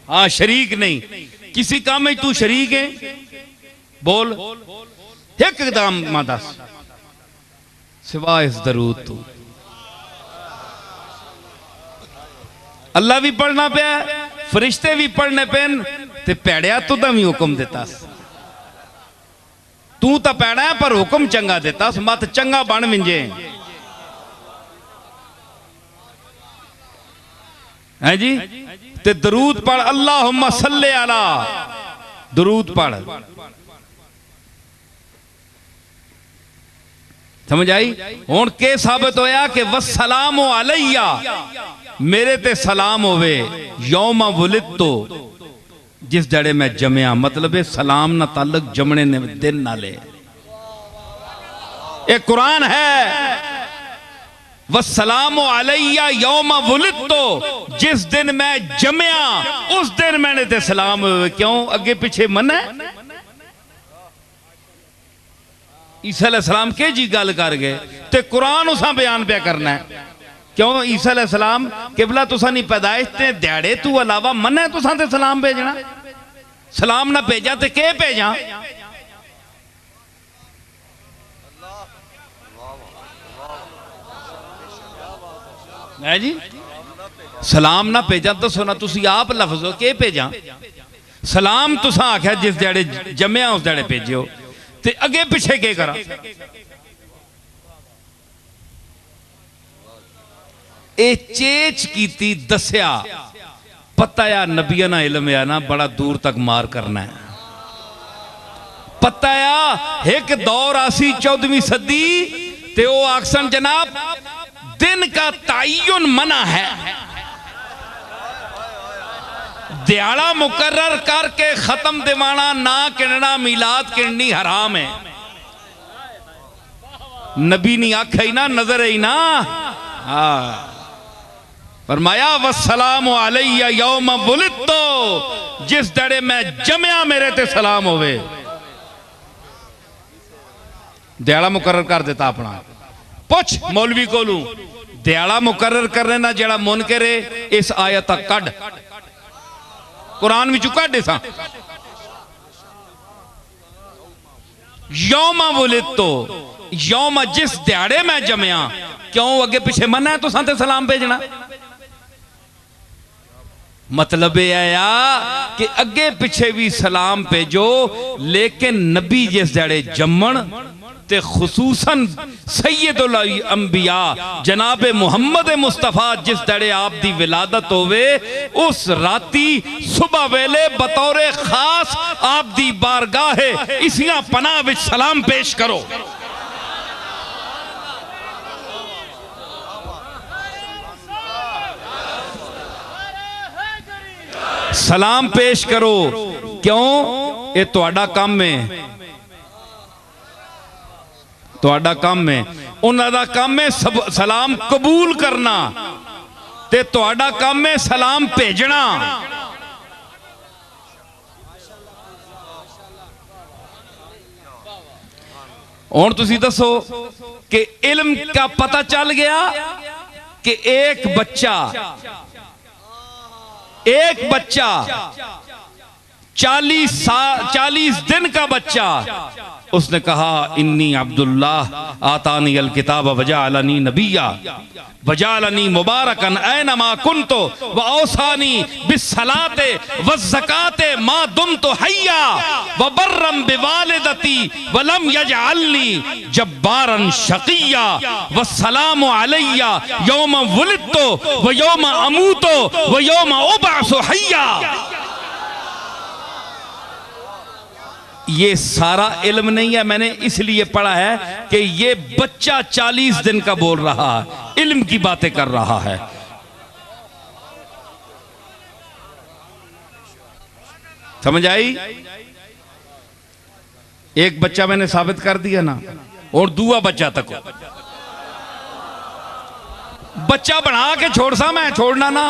हाँ शरीक नहीं, किसी काम में तू शरीक है, बोल एक एकदम दस सिवाय इस दरूद तू। अल्लाह भी पढ़ना पे, फरिश्ते भी पढ़ने पेन, ते पैड़िया तू भी हुक्म देता, तू तो पैड़ा है पर हुक्म चंगा देता, मत चंगा बन मिंजे है जी। ते दरूद पढ़, अल्लाहुम्मा सल्ले अला, दरूद पढ़। समझ आई? हुण के साबित होया कि वस्सलामु अलैया, मेरे ते सलाम होवे, यौमा वुलिदतु, जिस जड़े मैं जमया। मतलब है सलाम ना ताल्लुक जमने ने दिन नाले, एक कुरान है, वस्सलामु अलैया यौमा वुलिदतु, जिस दिन मैं जमया उस दिन मैंने ते सलाम होवे। क्यों अगे पीछे मन है? ईसा अलैहिस्सलाम के जी गल कर गए ते कुरान उसा बयान पे करना है। क्यों ईसा अलैहिस्सलाम किबला तुसा नहीं पैदाइश ते दिहाड़े तू अलावा मन है तुसा ते सलाम भेजना? सलाम ना भेजा ते के भेजा है जी? सलाम ना भेजा तो सुना तुसी आप लफ्ज हो के भेजा? सलाम तुसा आख्या जिस दिहाड़े जमया उस दिहाड़े भेजो, ते अगे पिछे के करा? ए चेच कीती दस्या, पता या नबिया ना इल्म या ना बड़ा दूर तक मार करना है। पता या एक दौर आसी 14वीं सदी ते ओ आक्सन जनाब दिन का तायुन मना है, दिहाड़ा मुकर्रर करके खत्म दिवाना ना किनना, मिलाद किननी हराम है। नबी नहीं आखा ही ना, नजर ही ना। हाँ फरमाया वस्सलामु अलैया यौम वुलिदतु, जिस दड़े मैं जमया मेरे ते सलाम होवे। दिहाड़ा मुकर्रर कर देता अपना। पुछ मौलवी कोलू, दिहाड़ा मुकर्रर करने ना जड़ा मुनकर है, इस आयत कड कुरान विचों कड सा यौमा वुलिदतु, यौम जिस दिहाड़े मैं जमया। क्यों अगे पिछे मना है तुसां ते सलाम भेजना? मतलब यह आया कि अगे पिछे भी सलाम भेजो, लेकिन नबी जिस दिहाड़े जम्मन ते खुसूसन सैयदुल अंबिया जनाबे मुहम्मद मुस्तफा जिस दड़े आप दी विलादत होवे, उस राती सुबह वेले बतौरे खास आप दी बारगाहे इसियां पनाह विच सलाम पेश करो। सलाम पेश करो। क्यों? ये तुहाडा काम है, तुहाडा काम है। उन्हां दा काम है सलाम कबूल करना, ते तुहाडा काम है सलाम भेजना। हुण तुसीं दसो कि इल्म का पता चल गया कि एक बच्चा 40 दिन का बच्चा, उसने कहा इन्नी अब्दुल्लाह आतानी अल किताब वजाअलनी नबिया वजाअलनी मुबारकन ऐनमा कुन्तु व औसानी बिस्सलाते वज़्ज़काते मा दुमतु हय्या व बर्रम बिवालिदती व लम यजअलनी जब्बारन शक़िय्या वस्सलामु अलैया यौम वुलिदतु व यौम अमूतु व यौम उबअसु हय्या। ये सारा इल्म नहीं है, मैंने इसलिए पढ़ा है कि ये बच्चा 40 दिन का बोल रहा है, इल्म की बातें कर रहा है। समझ आई? एक बच्चा मैंने साबित कर दिया ना, और दूसरा बच्चा तक बच्चा बना के छोड़ सा, मैं छोड़ना ना।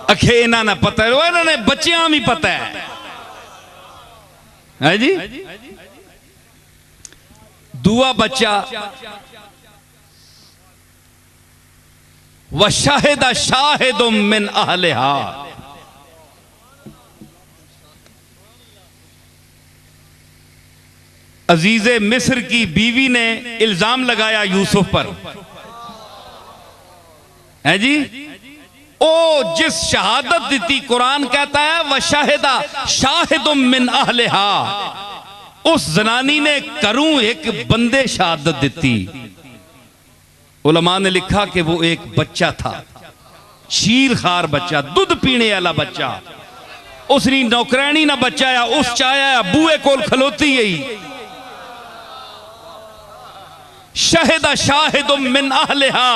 अखे इन्हों ने पता है, इन्होंने बच्चियां भी पता है जी। दूआ बच्चा व शाहिदा शाहिदुम मिन अहलिहा, अजीजे मिस्र की बीवी ने इल्जाम लगाया यूसुफ पर, है जी। ओ जिस शहादत दी, कुरान कहता है व शाहिदा शाहिदुम मिन अहलिहा, उस जनानी ने करूं एक बंदे शहादत दी। उलमा ने लिखा कि वो एक बच्चा था, शीर खार बच्चा, दूध पीने वाला बच्चा। उसने नौकरानी ना बचाया, उस चाया बूए कोल खलोती गई। शाहिदा शाहिदुम मिन अहलिहा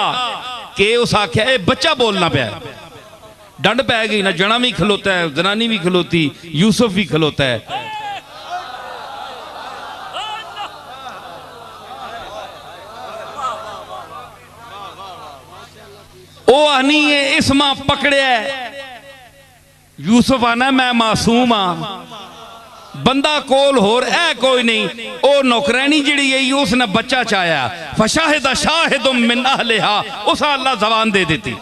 के उस आख्या ए बच्चा बोलना पाया, डंड पै गई ना। जना भी खलोता है, जनानी भी खलोती, यूसुफ भी खलोता है। ओ आनी है इस मां पकड़िया, यूसुफ आना मैं मासूम हाँ, बंदा कोल होर है कोई नहीं। ओ नौकरानी जिहड़ी है उसने बच्चा चाया, फशाहिदा शाहिदुम मिन अहलिहा, उस अल्लाह जबान दे देती।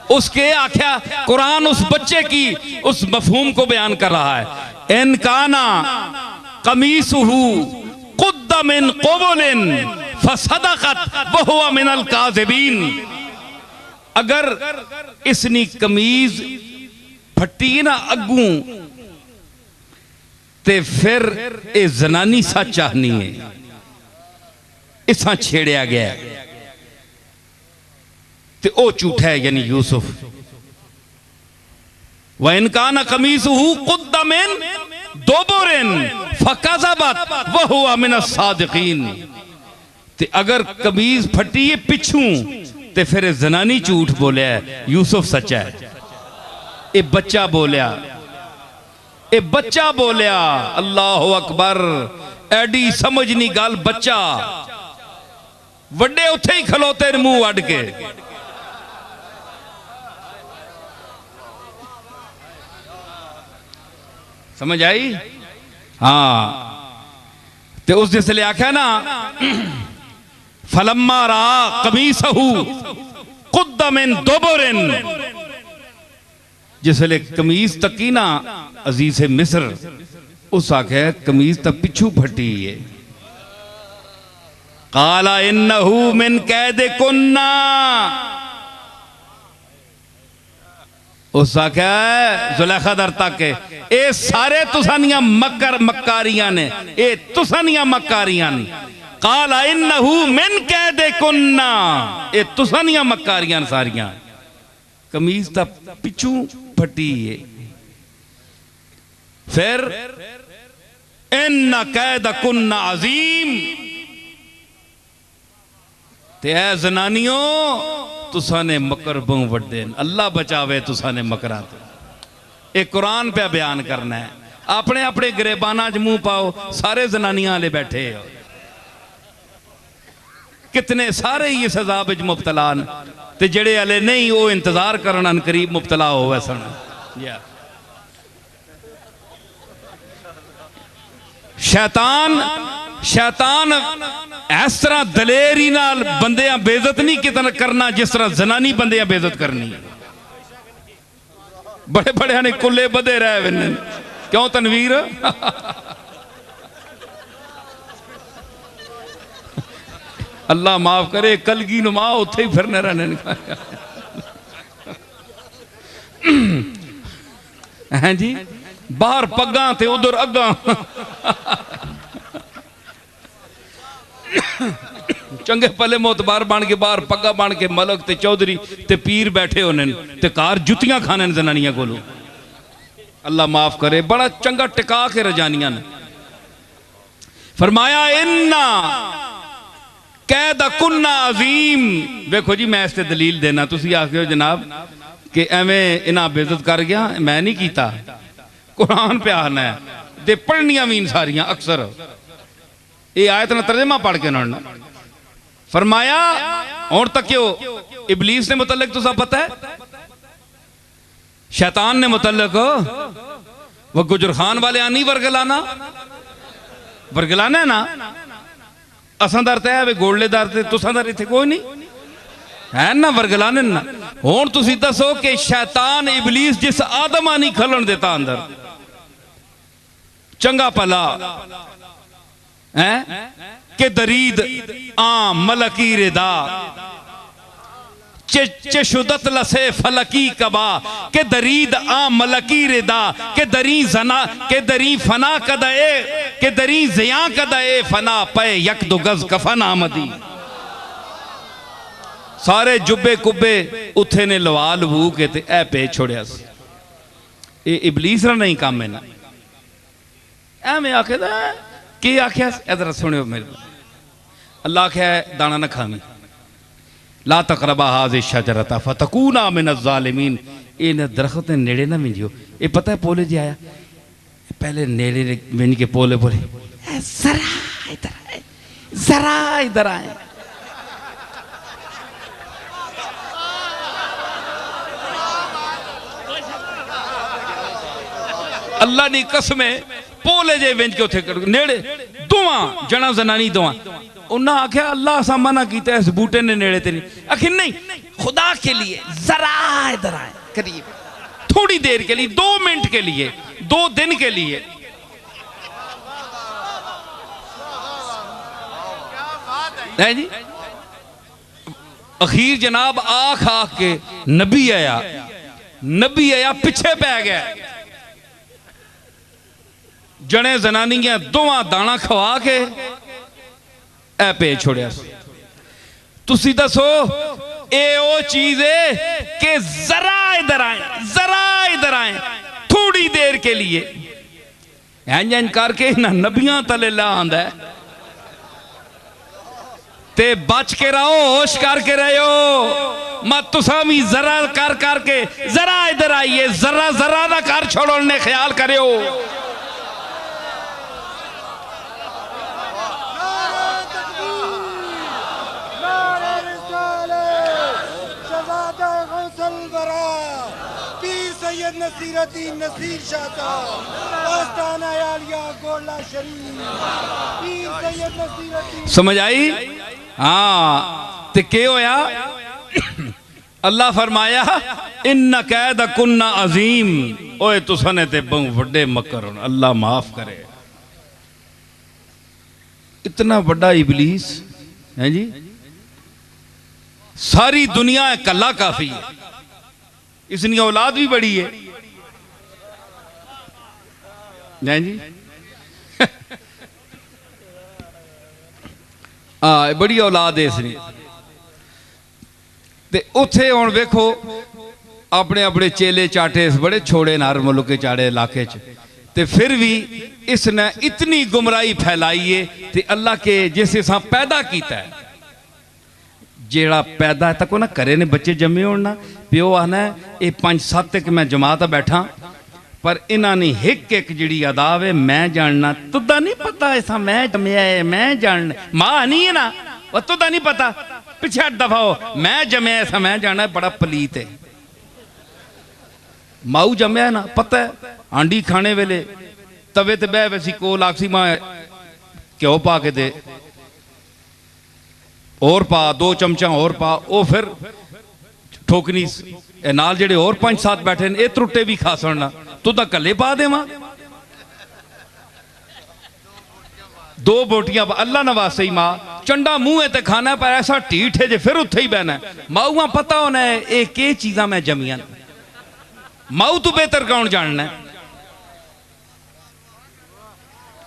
उसके आख्या कुरान उस बच्चे की उस मफहूम को बयान कर रहा है। इन काना कमीसुहु कुद्दा मिन क़ुबुलिन फसदक़त व हुवा मिनल काज़िबीन, अगर इसनी कमीज फटी ना अगू ते फिर ए जनानी सच आनी है, इसा छेड़िया गया ते ओ झूठा है, यानी यूसुफ। व इनकान कमीसुहु कुद्दा मिन दुबुरिन फकज़बत व हुवा मिनस सादिकीन, ते अगर कमीज फटी है पिछू ते फिर जनानी झूठ बोलिया, यूसुफ सच्चा है। ए बच्चा बोलिया, ए बच्चा बोलिया। अल्लाह अकबर, एडी समझ नहीं गल। बच्चा वड्डे उथे ही खलोते मुंह अड के। समझ आई? हाँ, ते उस जिसले आख्या ना फलम्मा रा कमीसहु कुद्दा मिन दुबुरिन, जिसले कमीज तकी ना अजीज मिस्र, उस आखे कमीज तक पिछू फटी है। काला इन्नहु मिन कैदिकुन्ना, उस आखे जुलेखा दर तक ए सारे तुसानियां मक्कारियां ने, ए तुसानियां मक्कारियां ने। काला इन्नहु मिन कैदिकुन्ना, ए तुसानियां मक्कारियां सारियां। कमीज ता पिछू फटी है। फिर इन्ना कैदकुन्ना अजीम, ते ऐ जनानियों तुसा ने मकर बहु वड्डे, अल्लाह बचावे तुसा ने मकरा तो। ये कुरान पे बयान करना है। अपने अपने गिरेबाना च मुंह पाओ, सारे जनानियां वाले बैठे हो, कितने सारे ही इस अजाब च मुबतला न, ते जेड़े हले नहीं वो इंतजार करन करीब मुबतला होवे सन। शैतान इस तरह दलेरी नाल बंदियां बेइज्जत नहीं कितना करना जिस तरह जनानी बंदियां बेइज्जत करनी। बड़े बड़े ने कुल्ले बधे रहे, क्यों तनवीर? अल्लाह माफ करे, कलगी नुमा उत्थे ही फिरने रहने हैं जी। बाहर पग्गा ते उधर अग्गा। चंगे पले मोतबार बन के बाहर पग्गा बन के मलक ते चौधरी ते पीर बैठे होने ते कार जुतियां खाने जनानियां कोलों। अल्लाह माफ करे, बड़ा चंगा टिका के रजानियां ने फरमाया इन्ना कैद कुन्ना अजीम। देखो जी मैं इससे दलील देना, तुसी आखियो जनाब कि एवें इन्हां बेइज्जत कर गया, मैं नहीं कीता। कुरान पे आना है ते पढ़नियां भी सारियां अक्सर ये आयत ना तर्जमा पढ़ के उन्होंने फरमाया। और तक क्यों इबलीस ने मुतल्लिक तुसा पता है, शैतान ने मुतल्लिक वह गुजर खान वाले आनी वर्गलाना वर्गलाना है ना, असां दर ते है गोलड़े दर ते, तुसां दर इत्थे कोई नहीं है ना वर्गलाने ना। हुण तुसीं दसो कि शैतान इबलीस जिस आदम नहीं खलन देता अंदर, चंगा भला है कि दरीद आम मलकी रिदा चशुदत लसे फलकी कबा के दरीद आ मलकी रिदा के दरी जना के दरी फना कदए के दरी जिया कदए फना पे यक दो गज कफन आमदी। सारे जुब्बे कुब्बे उथे ने लवा लवू के ते ए पे छोड़िया। ये इबलीस रा नहीं काम है ना, एवें आखे की आख्या। इधर सुनियो मेरे, अल्लाह आख्या दाना न खावी, ला तकरबा हाज़िह शजरता फतकूना मिनज़ ज़ालिमीन। इन दरख्त के नेड़े ना मिंजियो। ये पता है पोले जी आया पहले नेड़े मिंज के पोले बोले जरा इधर आए, जरा इधर आए। अल्लाह नी कसमे पोले जे विंज के उथे नेड़े दोवां जना जनानी दोवां। उन्हें आख्या अल्लाह असा मना किया इस बूटे ने नेड़े ते नहीं। आखिर नहीं, खुदा के लिए जरा इधर आए, करीब थोड़ी देर के लिए, 2 मिनट के लिए, 2 दिन के लिए। है जी। अखीर जनाब आख आख के नबी आया, नबी आया पिछे पै गया। जने जनानियां दोवां दाना खवा के ए पे छोड़िया। तुसी दसो ए ओ चीज है कि जरा इधर आए, जरा इधर आए, थोड़ी देर के लिए। इंजन करके ना नबियां तले ला आंदा है ते बच के रहो, होश करके रहो मत। तुसा भी जरा कर करके जरा इधर आइए, जरा जरा ना कर छोड़ने ख्याल करो। नसीर शाह आस्ताना आलिया गोला शरीफ। समझ आई? हाँ ते के होया? अल्लाह फरमाया इन्ना कैद कुन्ना अजीम। ओए तुसने ते बहु बड़े मकर। अल्लाह माफ करे। इतना बड़ा इबलीस है जी, सारी दुनिया कल्ला काफी है, इसकी औलाद भी बड़ी है जी। बड़ी औलाद है इसने। ते उथे हुण वेखो अपने अपने चेले चाटे बड़े छोड़े नार मुल्क चाड़े इलाके च, ते फिर भी इसने इतनी गुमराही फैलाई है। ते अल्लाह के जिस हिसाब पैदा किया है, जेड़ा पैदा तक ना करे ने बच्चे जमे हो ना, प्यो आना ये 5-7 एक मैं जमात बैठा, पर इन्हों ने एक एक जी अदा है मैं जानना, तुदा नहीं पता ऐसा मैं जमया है, मैं जानना। माँ नहीं है ना, वह तुदा नहीं पता, पिछे 8 दफा हो मैं जमया ऐसा मैं जानना। बड़ा पलीत है। माऊ जमया है ना, पता है आंडी खाने वेले तवे ते बह वैसी कोल आखसी मां घ्यो पा के दे और पा, 2 चमचा और पा, वो फिर ठोकनी नाल जेड़े और 5-7 बैठे ने, ये त्रुट्टे भी खा सुनना, तू तो कले पा देवा 2 बोटियां। अल्लाह नवासे ही मां चंडा मुंह ते खाना, पर ऐसा ढीठ है जे फिर उत्थे ही बहना। माऊआ पता होना है ये के चीजा मैं जमिया, माऊ तू बेहतर कौन जानना है।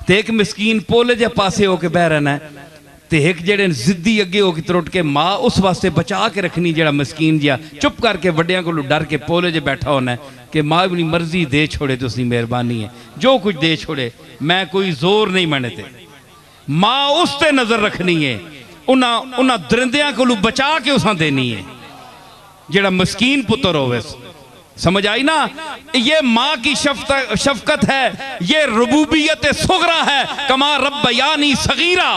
ते एक मिसकीन पोले जे पासे होके बह रहना है, ते एक जेड़े जिद्दी अगे हो के त्रुट के माँ उस वास्ते बचा के रखनी, जेड़ा मिसकीन जिहा चुप करके वड्डियां को डर के पोले जे बैठा होना है कि माँ अपनी मर्जी दे छोड़े, तुसी मेहरबानी है जो कुछ दे छोड़े, मैं कोई जोर नहीं मनते। माँ उस ते नजर रखनी है, उन्हां दरिंदियां को बचा के उसा देनी है जेड़ा मिसकीन पुत्र होवे। समझ आई ना? ये माँ की शफकत है, ये रुबूबियत सुगरा है, कमा रब्बयानी सगीरा।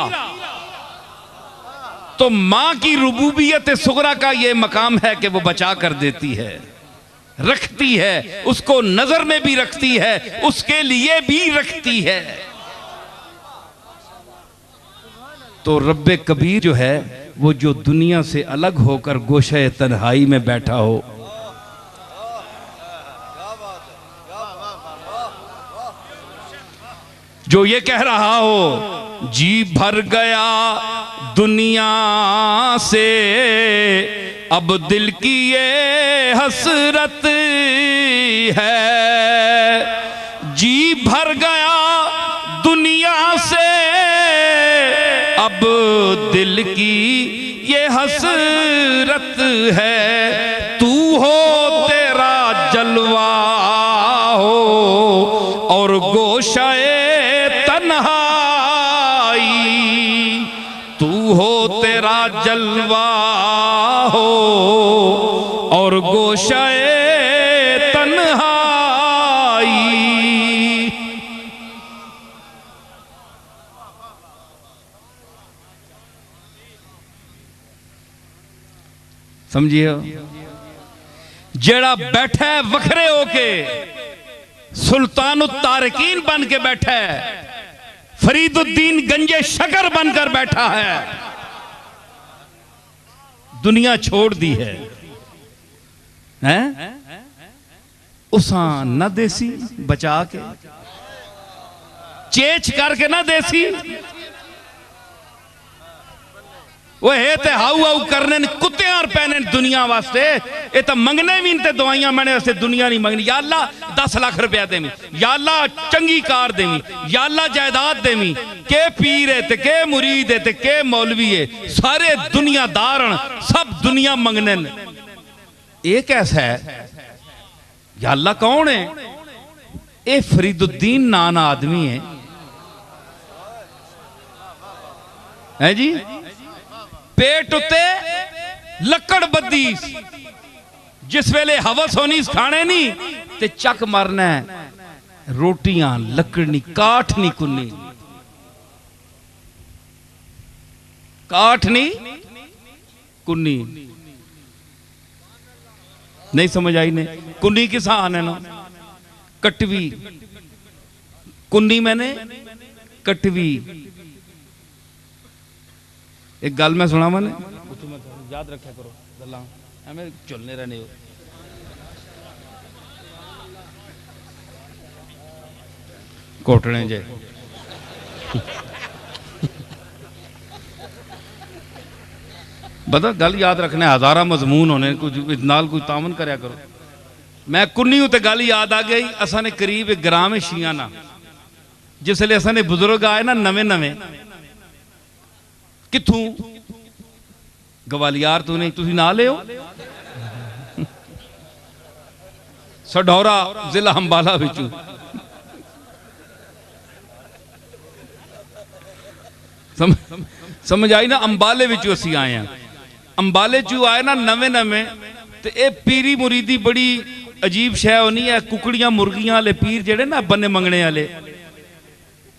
तो माँ की रुबूबियत सुगरा का ये मकाम है कि वो बचा कर देती है। रखती है, उसको नजर में भी रखती है, उसके लिए भी रखती है। तो रब्बे कबीर जो है वो जो दुनिया से अलग होकर गोशे तन्हाई में बैठा हो, जो ये कह रहा हो जी भर गया दुनिया से अब दिल की ये हसरत है, जी भर गया दुनिया से अब दिल की ये हसरत है, तू हो तेरा जलवा हो और गोशाए तन्हाई, तू हो तेरा जलवा हो और गोशाए तन्हाई। समझिए, जेड़ा बैठा है वखरे होके सुल्तान तारकीन बन के बैठा है, फरीदुद्दीन गंजे शकर बनकर बैठा है, दुनिया छोड़ दी है, हैं? उसा न देसी बचा के चेच करके ना देसी वो है ते हाउ हाउ करने कुत्ते और पैने दुनिया वास्ते, ये तो मंगने भी ते दवाइयां मैंने वास्ते दुनिया नहीं मंगनी। या अल्लाह 10 लाख रुपया देवी, या अल्लाह चंगी कार देवी, या अल्लाह जायदाद देवी, के पीर है ते के मुरीद है ते के मौलवी है, सारे दुनियादार सब दुनिया मंगने। ये कैसा है? या अल्लाह कौन है? ये फरीदुद्दीन नाना आदमी है जी, पेट उत्ते लकड़ बद्दी, जिस वेले हवस होनी खाने नहीं ते चक मरना है, रोटियां लकड़नी काठ नहीं कुन्नी, काठ नहीं कुन्नी। नहीं समझ आई ने? कुन्नी किस आने ना, कटवी कुन्नी मैंने कटवी। एक गल मैं सुना मैंने, याद रखा करो गल्लां एवें चलने रहने हो। कोटने जे बता गल याद रखने, हजारा मजमून होने, कुछ नाल कुछ तामन करया करो। मैं कुन्नी हूं ते गल याद आ गई। असा ने करीब एक ग्राम है शियाना, जिसले असा ने बुजुर्ग आए ना नवे नवे, किथों गवालियार तो नहीं, तुसी ना ले हो, सढौरा जिला अंबाला बिचू। समझ आई ना? अंबाले बिचू असी आए हैं, अंबाले चू आए ना नवे नवे, ते ए पीरी मुरीदी बड़ी अजीब शै होनी है। कुकड़ियां मुर्गियां वाले पीर जेड़े ना बन्ने मंगने वाले,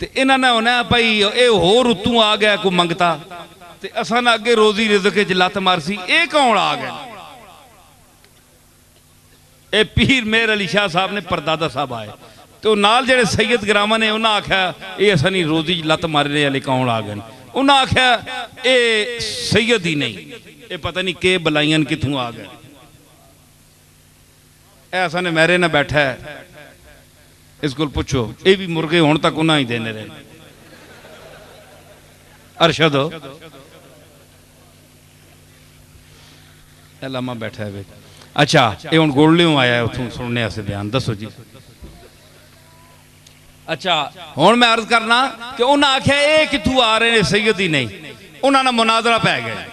ते इन्हां ने होना भाई ये होर उतों आ गया कोई मंगता, ते असां ना अगे रोजी रिज़क च लत मारसी, ये कौन आ गया? ए पीर मेहर अली शाह साहब ने परदादा साहब आए, तो नाल जेड़े सैयद ग्रामा ने उन्हें आख्या ये असां नहीं रोजी लत मारने वाले कौन आ गए? उन्हें आख्या ये सैयद ही नहीं, ये पता नहीं के बलाइयां कितों आ गए। ऐसा ने मेरे ना बैठा है, इस को पूछो, ये भी मुर्गे हुण तक उन्हें ही देने रहे। अरशद लामा बैठा है। अच्छा ये हुण गोलड़ियों आया है, उतों सुनने से बयान दसो जी। अच्छा हुण मैं अर्ज करना कि उन्हें आख्या ये कितों आ रहे हैं, सैयद ही नहीं। उन्होंने मुनाजरा पै गया,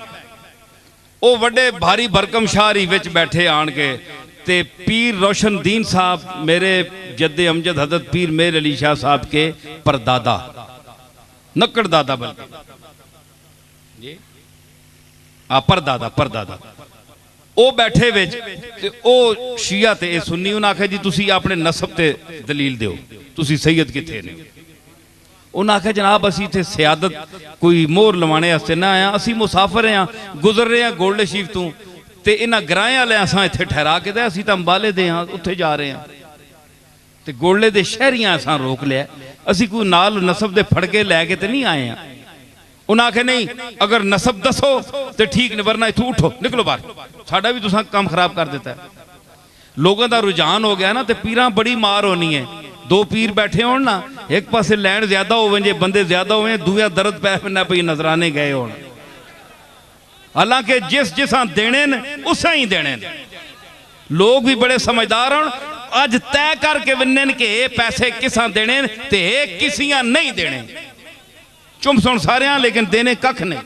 वो बड़े भारी भरकम शाहरी विच बैठे आन के, ते पीर रोशन दीन साहब मेरे जद्दे अमजद हजरत पीर मेहर अली शाह साहब के परदादा, नक्कड़ दादा बल्कि परदादा परदादा, वो बैठे विच ते ओ शिया ते सुन्नी। उन्हें आख्या जी तुसी अपने नसब ते दलील दिओ, तुसी सैयद किथे ने? उन्हें आख्या जनाब असी इत्थे सियादत कोई मोहर लवाने वास्ते ना आया, असी मुसाफिर हैं, गुजर रहे हैं गोल्ड शीफ तो, ते इन्हां ग्राएं वाले असां इत्थे ठहरा के ते असीं तां अंबाले दे हां, उत्थे जा रहे हैं ते गोले दे शहरियां असां रोक लिया, असीं कोई नाल नसब दे फड़के लैके ते नहीं आए हैं। उन्हें आखे नहीं अगर नसब दसो तो ठीक नहीं, वरना इथों उठो निकलो बाहर, साडा भी तुसां काम खराब कर देता है। लोगों का रुझान हो गया ना, तो पीरां बड़ी मार होनी है। दो पीर बैठे हो ना, एक पासे लैंड ज्यादा हो जे बंदे ज्यादा हो, दूया दर्द पै पैना पई नजराने गए हो। हालांकि जिस जिसा देने उस ही देने, लोग भी बड़े समझदार हो, अज तय करके विन्न के पैसे किसा देने ते किसियां नहीं देने। चुम सुन सारे, लेकिन देने कख नहीं,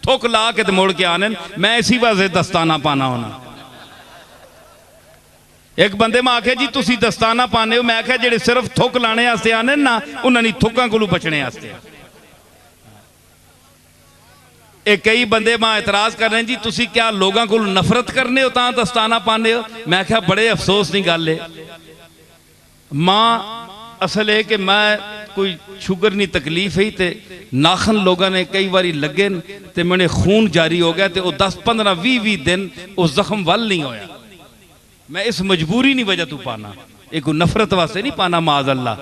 थुक ला के मुड़ के आने। मैं इसी वास्ते दस्ताना पाना होना। एक बंदे में आखे जी तुसी दस्ताना पाने हो, मैं आख्या जेडे सिर्फ थुक लाने वास्ते आने ना, उन्होंने थुक्कां कोलों बचने वास्ते। एक कई बंदे मां एतराज कर रहे हैं जी तुसी क्या लोगों को नफरत करने हो तां दस्ताना पाने हो। मैं आख्या बड़े अफसोस की गल है मां, असल है कि मैं कोई शुगर नहीं तकलीफ ही ते नाखन लोगों ने कई बारी लगे ते मैंने खून जारी हो गया, तो 10 15 20 दिन उस जख्म वल नहीं होया। मैं इस मजबूरी नहीं वजह तू पाना, एक नफरत वास्ते नहीं पाना। माज अल्लाह,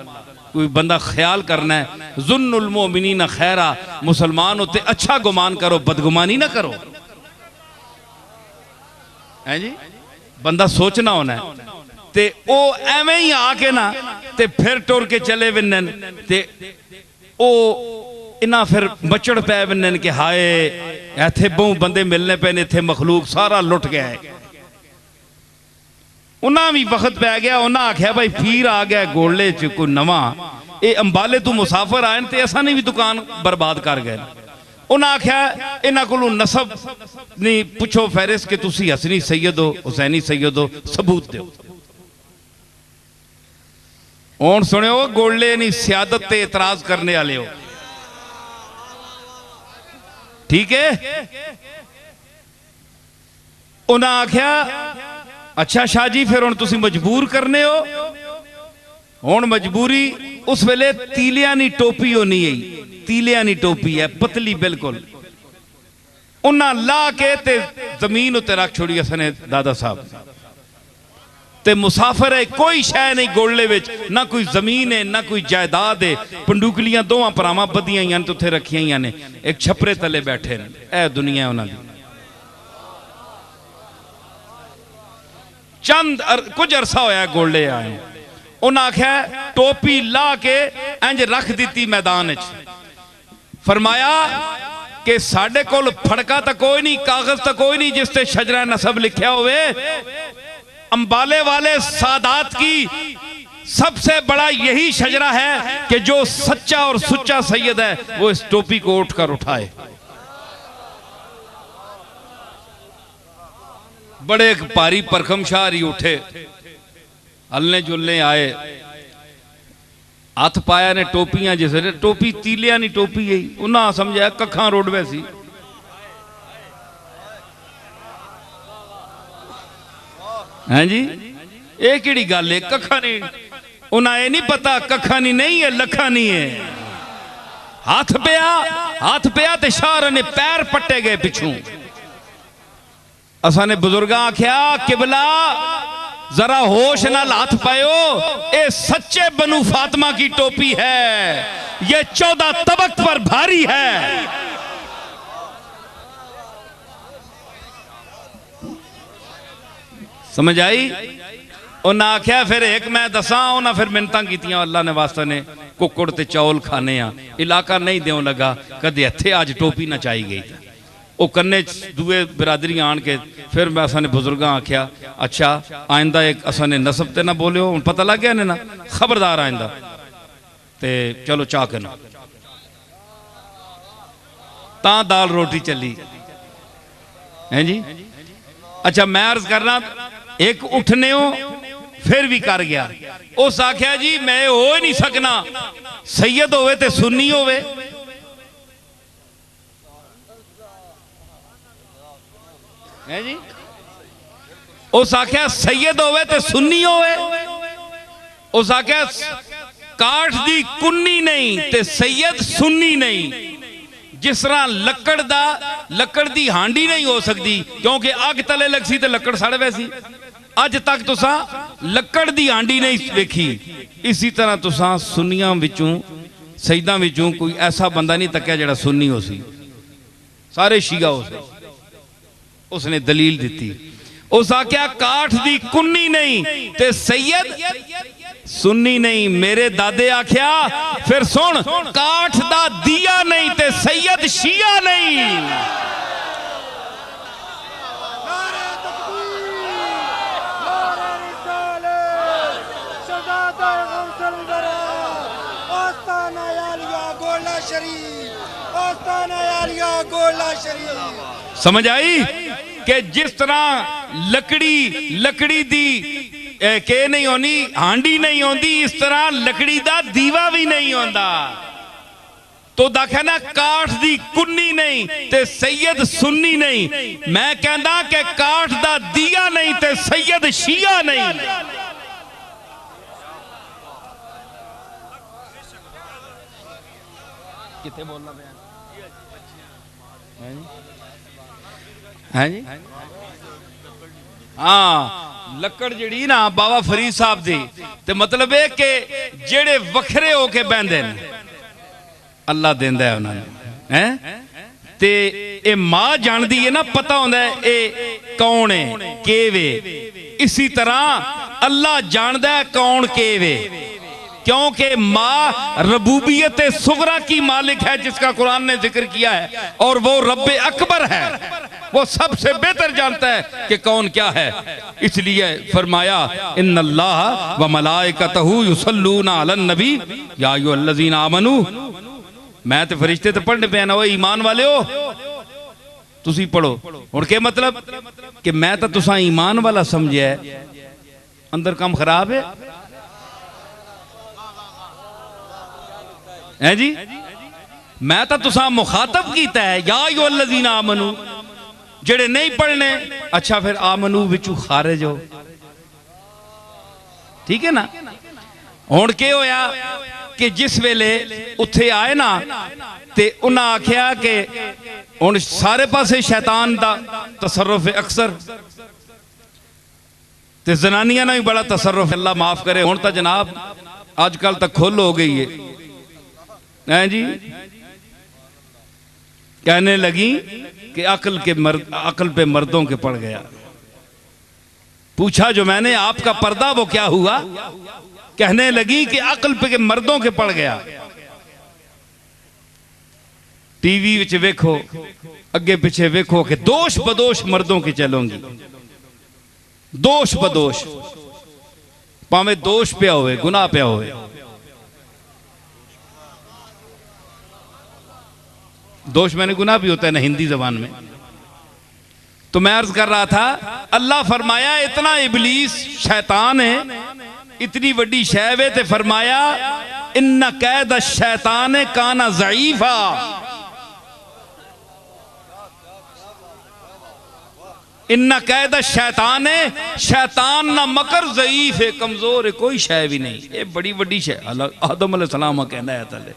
कोई बंदा ख्याल करना है जुन्नुल मोमिनीन खैरा, मुसलमान होते अच्छा गुमान करो, बदगुमानी ना करो, है जी। बंदा सोचना होना है, ते ओ एवें ही आके ना ते फिर टुर के चले विन्न ते ओ इना फिर मचड़ पै विन्न के हाय इत्थे बहु बंदे मिलने पे, इत्थे मखलूक सारा लुट गया है। उन्हें भी वक्त पै गया, उन्हें आख्या भाई पीर आ गया गोले च कोई नवा, ये अंबाले तू मुसाफर आए ते असा भी दुकान बर्बाद कर गए। उन्हें आख्या इन्हों को नसब नहीं पुछो फहरिस्त कि तुसी हसनी सैयद हो, हुसैनी सैयद हो, सबूत दो। हुण सुनियो, गोले नहीं सियादत ते एतराज करने वाले हो, ठीक है। उन्हें आख्या अच्छा शाह जी फिर हुण तुसी मजबूर करने हो। हुण मजबूरी उस वेले तीलियां नी टोपी होनी है, तीलियां नी टोपी है पतली बिल्कुल, उन्हें ला के ते जमीन उत्ते रख छोड़ी असने दादा साहब ते मुसाफिर है, कोई शह नहीं गोले विच, ना कोई जमीन है ना कोई जायदाद है। पंडुकलियां दोवां भरावां बधियां तो उत्थे रखियां ने, एक छपरे तले बैठे ने, ए दुनिया उन्हां दी। चंद कुछ अरसा होया गोले आए, उन्हें आख्या टोपी ला के इंज रख दी मैदान च, फरमाया कि साडे कोल फड़का तो कोई नहीं, कागज तो कोई नहीं जिसते शजरा नसब लिखा होवे। अंबाले वाले सादात की सबसे बड़ा यही शजरा है कि जो सच्चा और सुच्चा सैयद है वो इस टोपी को उठकर उठाए। बड़े एक भारी परखम शाहरी उठे, हलने जुलने आए, हाथ पाया ने टोपियां, जिस टोपी तीलिया नहीं टोपी है, उन्हें समझाया कखा रोडवे सी। हैं जी, ये किहड़ी गल है, कखा नहीं, उन्हें ये नहीं पता कखा नहीं है, लखा नहीं है। हाथ पिया ते शाह ने पैर पट्टे गए पिछू। असा ने बुजुर्गा आख्या किबला जरा होश नाल हाथ पायो, ये सच्चे बनु फातिमा की टोपी है, ये 14 तबक पर भारी है। समझ आई? उन्हें आख्या फिर एक मैं दसा, उन्हें फिर मिन्नतां कीतियां अल्लाह ने वास्ते ने कुकड़ ते चौल खाने आ, इलाका नहीं देव लगा, कदे इत्थे अज टोपी ना चाही गई। वो कन्ने दुए बिरादरी आन के फिर मैं असा ने बुजुर्गा आख्या अच्छा आइंदा एक असा ने नसब ते ना बोलियो, हुण पता लग गया ने ना, खबरदार आइंदा ते चलो चाह के ना ता दाल रोटी चली है जी। अच्छा मैं अर्ज करना, एक उठने हो फिर भी कर गया, उस आख्या जी मैं हो ही नहीं सकना, सैयद होवे ते सुन्नी होवे। है जी, उस आख्या सैयद होवे ते सुन्नी होवे, उस आख्या काठ दी कुन्नी नहीं ते सैयद सुन्नी नहीं, जिस तरह लकड़ दी हांडी नहीं हो सकती क्योंकि अग तले लग सी ते लकड़ सड़ वैसी। अज तक तुसा लकड़ दी हांडी नहीं देखी। इसी तरह तुसा सुन्नियां विचों सईदां विचों कोई ऐसा बंदा नहीं तकिया जिहड़ा सुन्नी हो सी, सारे शिया हो सी। उसने दलील दी, उस आख्या काठ दी कुन्नी नहीं ते सैयद सुन्नी नहीं। मेरे दादे आख्या फिर सुन, काठ दा दिया नहीं ते सैयद शिया नहीं। नारे तकबीर, नारे रिसालत, शहादत गौसल बरा, आस्ताना आलिया गोला शरीफ, आस्ताना आलिया गोला शरीफ। समझ आई कि जिस तरह लकड़ी दी के नहीं होनी, हांडी नहीं होती, इस तरह लकड़ी दा दीवा भी नहीं होता। तो देखा ना, काठ दी कुन्नी नहीं ते सैयद सुन्नी नहीं। मैं कहना कि काठ दा दिया नहीं ते सैयद शिया नहीं। किथे बोलना है जी? हाँ, लकड़ जड़ी ना बाबा फरीद साहब दी ते मतलब है कि जेड़े वखरे होके बहंदे ने अल्लाह देंदा है उन्होंने, हैं ते ए मां जानदी है ना, पता होंदा है ए कौन है केवे। इसी तरह अल्लाह जानदा है कौन केवे, क्योंकि माँ रबूबियत सुगरा की मालिक है जिसका कुरान ने जिक्र किया है, और वो रब अकबर है, वो सबसे बेहतर जानता है कि कौन क्या है। इसलिए फरमाया इन्नल्लाह व मलाइकतहू युसल्लूना अलन नबी या अय्युहल्लज़ीना आमनू। मैं तो फरिश्ते तो पढ़ने पे ना, वो ईमान वाले हो तुसी पढ़ो। और क्या मतलब कि मैं तो तुसा ईमान वाला समझे, अंदर काम खराब है जी। मैं तो तुसा मुखातब कीता है या अय्युहल्लज़ीना आमनू, जेड़े नहीं पढ़ने अच्छा फिर आमनू विचू खारिज हो, ठीक है ना। हुण के होया कि जिस वेले उत्थे आए ना ते उन्हें आख्या कि हुण सारे पासे शैतान दा तसर्रुफ है अक्सर, ते जनानियां ना भी बड़ा तसर्रुफ, अल्लाह माफ करे। हुण तो जनाब आजकल तक खुल हो गई है जी। कहने लगी कि अकल पे मर्दों के पड़ गया। पूछा जो मैंने आपका पर्दा वो क्या हुआ? कहने लगी कि अकल पे मर्दों के पड़ गया। टीवी विच वेखो, अगे पीछे वेखो कि दोष बदोश मर्दों की चलोगी, दोष बदोश, भावे दोष पिया होवे, गुनाह पिया होवे। दोष मैंने गुनाह भी होता है ना हिंदी जबान में। तो मैं अर्ज कर रहा था, अल्लाह फरमाया इतना इबलीस शैतान है, इतनी बड़ी शैव है, ते फरमाया इन्ना कैद शैतान काना ज़ईफा। इन्ना कैद शैतान है, शैतान ना मकर ज़ईफ है, कमजोर है, कोई शै भी नहीं। ये बड़ी बड़ी शै आदम अलैहिस्सलाम कहना है, तले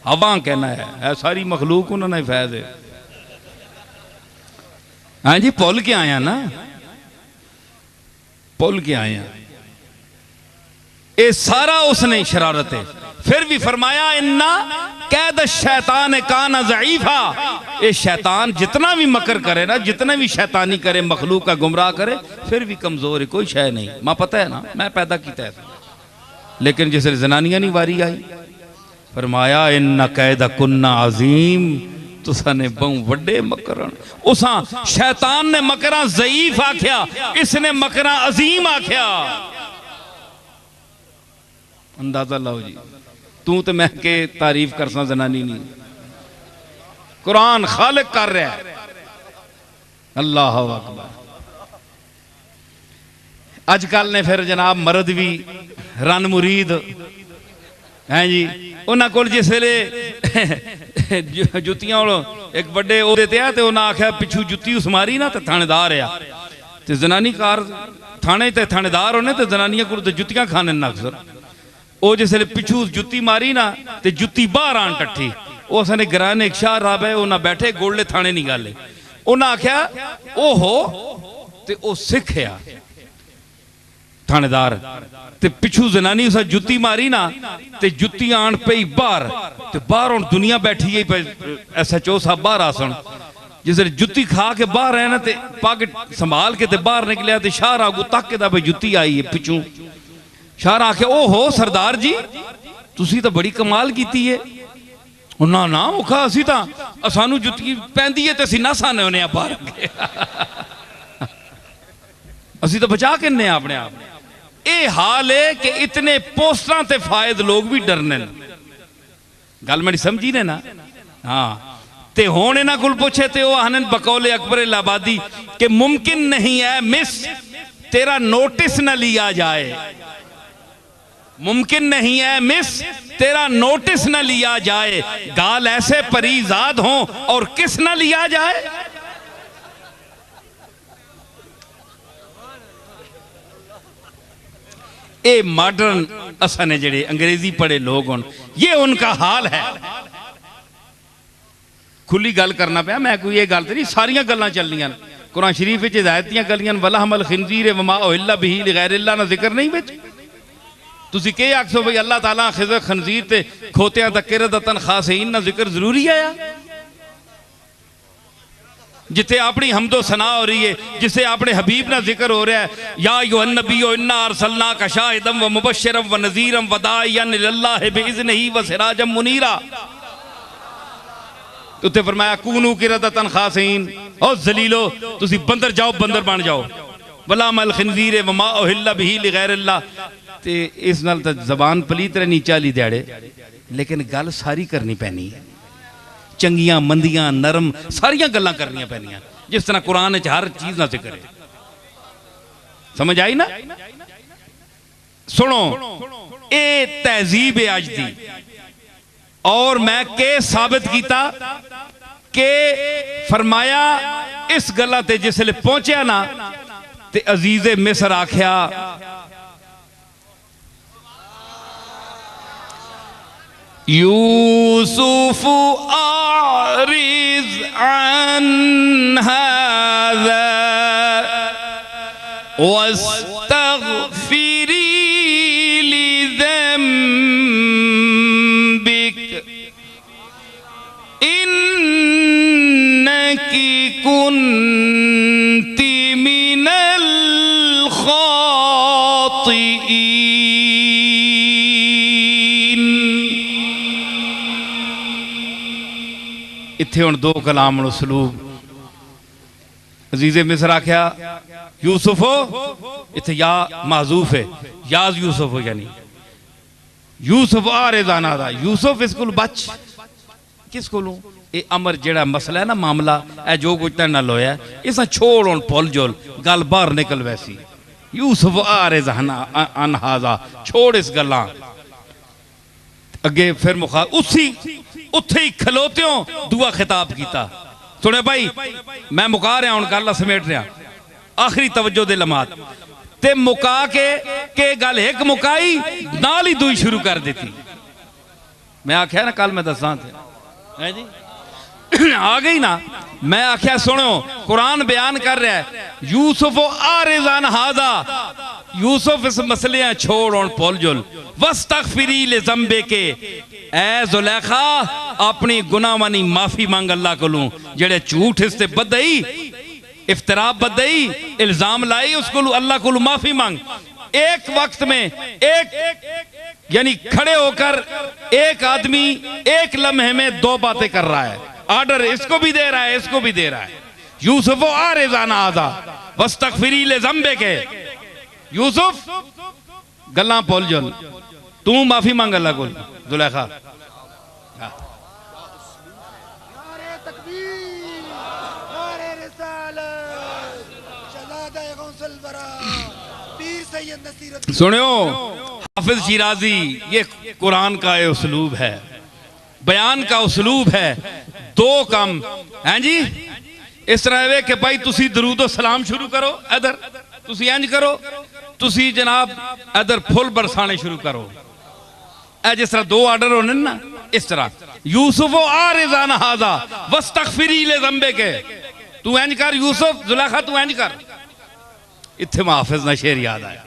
हवा कहना है सारी मखलूक उन्होंने फैज है। हाँ जी, भुल के आया ना, भुल के आया, ये सारा उसने शरारत है। फिर भी फरमाया इन्ना कैद शैतान काना ज़ईफा। ये शैतान जितना भी मकर करे ना, जितना भी शैतानी करे, मखलूक का गुमराह करे, फिर भी कमजोर है, कोई शय नहीं। मां पता है ना, मैं पैदा किया है, लेकिन जिस जनानियां नहीं वारी आई, फरमाया इन्ना कैदा कुन्ना अजीम, तुसा ने बहु वड्डे मकरन। उसा शैतान ने मकरा ज़ईफ आख्या, इसने मकरा अजीम आख्या। अंदाजा लाओ जी, तू तो मैं के तारीफ करसा जनानी नहीं, कुरान खालिक कर रहा है। अल्लाह अकबर। अजकल ने फिर जनाब मर्द भी रन मुरीद हैं जी, उन्होंने को जिस वे जुतियां एक बड़े ओहदे ते है, ते उन्हें आख्या पिछू जुत्ती उस मारी ना, तो थानेदार आ, ते जनानी कार थाने ते थानेदार होने, तो जनानियां को जुत्तियां खाने ना अक्सर। वो जिस पिछू जुत्ती मारी ना, ते जुत्ती बाहर आन टट्ठी, वो असने गराने एक शाह राब है उन्हें बैठे गोल्डे थाने नहीं गल उन्हें आख्या ओहो ते ओ सिख आ थानेदार ते पिछू जनानी उस जुत्ती मारी ना ते जुत्ती आन पई बाहर ते बाहर हुण दुनिया बैठी है SHO साहब बाहर आसन जिस जुत्ती खा के बाहर है ना ते पग संभाल के ते बाहर निकलिया ते शाह आगू तक के भाई जुत्ती आई है पिछू शाह आखे ओहो सरदार जी तुसी तो बड़ी कमाल कीती है ना ना औखा असी तो सानू जुत्ती पैंदी है ते असी ना साने होने बाहर असी तो बचा के ने अपने आप ये हाल है कि इतने पोस्टर ते फायद लोग भी डरने गल मेरी समझी ने ना हाँ ते हुण इन्हां कोल पुछे ते वो आखन बकौले अकबर इलाहाबादी कि मुमकिन नहीं है मिस तेरा नोटिस न लिया जाए मुमकिन नहीं है मिस तेरा नोटिस न लिया जाए गाल ऐसे परीजाद हो और किस न लिया जाए ये मॉडर्न असने जेड़े अंग्रेजी पढ़े लोग हों ये उनका हाल है खुली गल करना पाया मैं कोई ये गल तो नहीं सारिया गल्लां चलनियां कुरान शरीफ विच हिदायत दियां गल्लियां वला हमल खिंजीर वमा उहिल्ला बिही लिगैरिल्लाह ना जिक्र नहीं विच तुसी के आखो भाई अल्लाह ताला खिज़र खंजीर ते खोतियां तक किरदतन खासीन ना जिक्र जरूरी है जिथे अपनी हमदो सना हो रही है जिसे अपने हबीब ना जिक्र हो रहा है या अय्युहन नबिय्यु इन्ना अरसलनाका शाहिदम व मुबश्शिरम व नज़ीरम व दाइयन इलल्लाहि बिइज़निही व सिराजम मुनीरा उत्ते फरमाया कूनू किरदतन खासीन ओ जलीलो तुसी बंदर जाओ बंदर बन जाओ वला मल खिंजीर व मा उहिल्ला बिही लिगैरिल्लाह ते इस नाल तो जबान पलीत रहनी 40 दिहाड़े लेकिन गल सारी करनी पैनी है चंगियां मंदियां नरम सारिया गल्लां करनियां पैनियां जिस तरह कुरान च हर चीज ना जिक्र है समझ आई ना सुनो ये तहजीब है अज दी और मैं के साबित किया के फरमाया इस गल्ला ते जिसले पहुंचा ना ते अजीजे मिस्र आख्या यूसुफ आरिज अन हाज़ा वस्तग़फिरी लिज़ंबिक इन्नकी कुन्ती मिनल खातिईन इत्थे हुण दो कलाम उसलूब अजीज़े मिस्र आख्या यूसुफो इत्थे या माजूफ है याज यूसुफ यानी यूसुफ आरेजाना दा यूसुफ इस कोल बच किस कोलों ये अमर जेड़ा मसला है ना मामला ए जो कुछ तेरे नाल होया इसा छोड़ हुण भुल जुल गल बाहर निकल वैसी यूसुफ आरेजाना अन हाज़ा छोड़ इस गल्लां अगे फिर मुखा उसी उत्थे ही खलोत्यों दुआ खिताब किया सुने भाई मैं मुका रहा हूं गल समेट रहा आखिरी तवज्जो दे लम्हात ते मुका के गल एक मुकाई नाल ही दुई शुरू कर दी मैं आख्या ना कल मैं दसा है जी आ गई ना मैं आख्या सुनो कुरान बयान कर रहा है यूसुफ आरिज़न हाज़ा यूसुफ इस मसले छोड़ और भुल जुल वस्तग़फिरी लिज़ंबे के ऐ ज़ुलेखा अपनी गुनाहवानी माफी मांग अल्लाह कोलों जेड़े झूठ इस ते बदई इफ्तरा बदई इल्जाम लाई उसको अल्लाह को माफी मांग एक वक्त में एक यानी खड़े होकर एक आदमी एक लम्हे में दो बातें कर रहा है ऑर्डर इसको भी दे रहा है इसको भी दे रहा है यूसुफ आरिज़न हाज़ा वस्तग़फिरी लिज़ंबे के यूसुफ गल्लां भुल जुल तू माफी मांग अल्लाह को ज़ुलेखा नारे तकबीर नारे रिसालत शहज़ादा गौसल वरा पीर सैयद नसीरुद्दीन सुनियो हाफिज शिराजी ये कुरान का ये उसलूब है बयान का उसलूब है दो काम हैं जी इस तरह वे कि भाई तुसी दरूद सलाम शुरू करो इधर तुसी इंज करो तुसी जनाब इधर फुल बरसाने शुरू करो ए जिस तरह दो आर्डर होने ना इस तरह यूसुफ आरिज़ान हाजा वस्तगफिरी ले ज़ंबे के, तू इंज कर यूसुफ, जुलेखा तू इंज कर। इत्थे हाफिज ना शेर याद आया,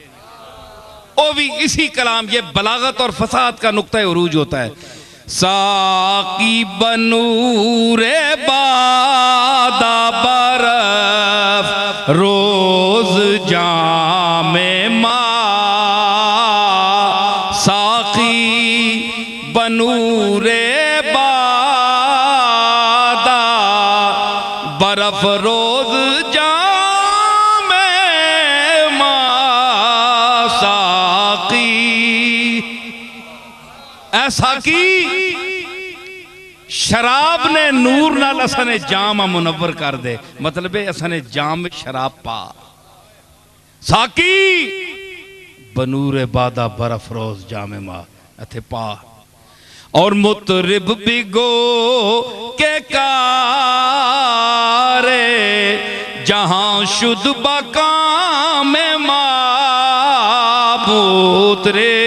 वो भी इसी कलाम, ये बलागत और फसाद का नुक्ता उरूज होता है। साकी बनूरे बादा बरफ रोज जामे मा, साकी बनूरे बादा बरफ रोज जामे मा, साकी ऐसा की शराब ने नूर नाल असने जाम मुनव्वर कर दे, मतलब है असने जाम में शराब पा। साकी बनूरे बादा बरफ रोज जामे मा अथे पा। और मुतरिब बिगो के कारे जहां शुद्ध बकाम माबूत रे।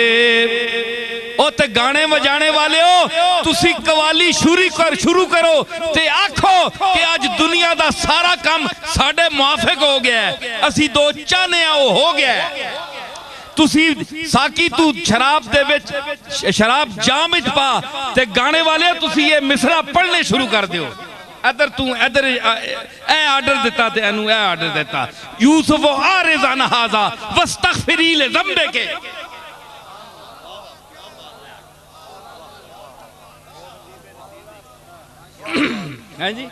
ओ ते गाने बजाने वाले हो, तुसी कवाली शुरू करो ते आखो कि आज दुनिया दा सारा काम साडे मुआफिक हो गया है, असी दो चाहने वो हो गया है। तुसी साकी तू शराब दे विच शराब जाम विच पा ते गाने वाले तुसी ये मिसरा पढ़ने शुरू कर दियो। इधर तू इधर ए आर्डर दिता ते एनु ए आर्डर दिता, यूसुफ आरिज़ान हाजा वस्तगफिरी ले ज़ंबे के। है जी,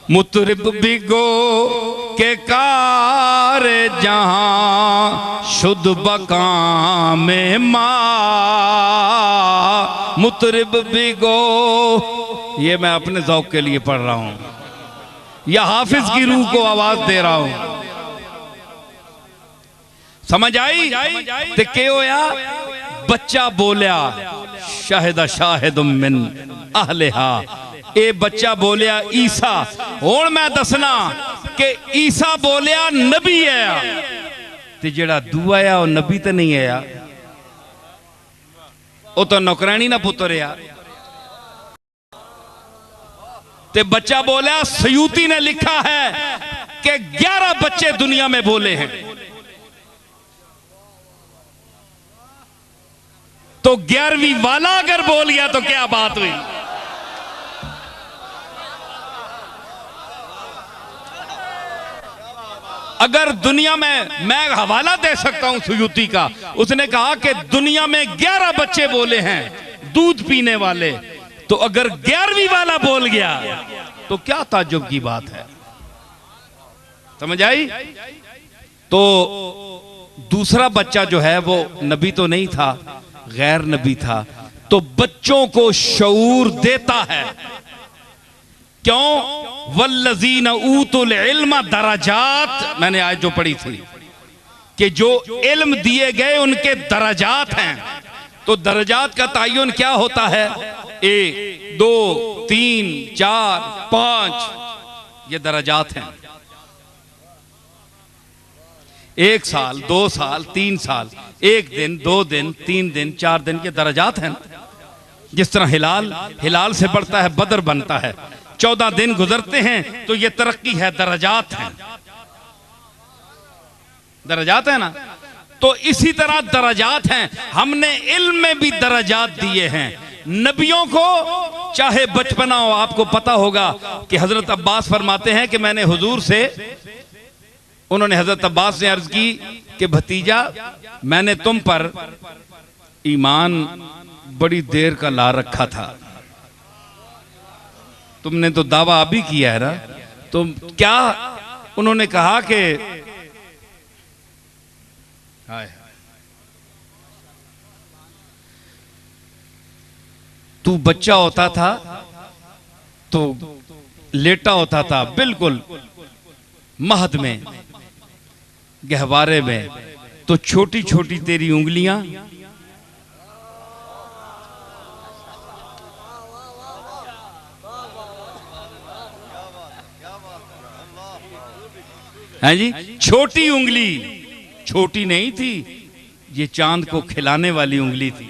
मुतरिब बिगो के कार जहां शुद्ध बकाम मा, मुतरिब बिगो, ये मैं अपने ज़ौक़ के लिए पढ़ रहा हूं या हाफिज की रूह को आवाज दे रहा हूं। समझ आई? ते के होया, बच्चा बोलिया शाहिदा शाहिदुम मिन अहलिहा, ए बच्चा बोलिया ईसा। हुण मैं दसना कि ईसा बोलिया नबी है, ते जेड़ा दूआ है वो नबी तो नहीं है, वो तो नौकरानी ना पुत्र है। ते बच्चा बोलिया, सयूती ने लिखा है कि 11 बच्चे दुनिया में बोले हैं, तो 11वीं वाला अगर बोल गया तो क्या बात हुई। अगर दुनिया में, मैं हवाला दे सकता हूं सयूती का, उसने कहा कि दुनिया में 11 बच्चे बोले हैं दूध पीने वाले, तो अगर 11वीं वाला बोल गया तो क्या ताज्जुब की बात है। समझ आई? तो दूसरा बच्चा जो है वो नबी तो नहीं था, गैर नबी था, तो बच्चों को शऊर देता है। क्यों? वल्लज़ीन ऊतुल इल्म दरजात, मैंने आज जो पढ़ी थी कि जो इल्म दिए गए उनके दरजात हैं। तो दरजात का तायुन क्या होता है? 1 2 3 4 5, ये दरजात हैं। 1 साल 2 साल 3 साल, 1 दिन 2 दिन 3 दिन 4 दिन, के दरजात हैं। जिस तरह हिलाल से बढ़ता है बदर बनता है, 14 दिन गुजरते हैं तो ये तरक्की है, दरजात हैं, दरजात है ना। तो इसी तरह दरजात हैं। हमने इल्म में भी दरजात दिए हैं नबियों को, चाहे बचपना हो। आपको पता होगा कि हजरत अब्बास फरमाते हैं कि मैंने हुजूर से, उन्होंने हजरत अब्बास ने अर्ज की कि भतीजा, मैंने तुम पर ईमान बड़ी देर का ला रखा था, तुमने तो दावा अभी किया है ना, तो क्या? उन्होंने कहा कि तू बच्चा होता था तो लेटा होता था बिल्कुल महद में, गहवारे में, तो छोटी छोटी तेरी उंगलियां हैं जी, छोटी उंगली, छोटी नहीं थी, ये चांद को खिलाने वाली उंगली थी,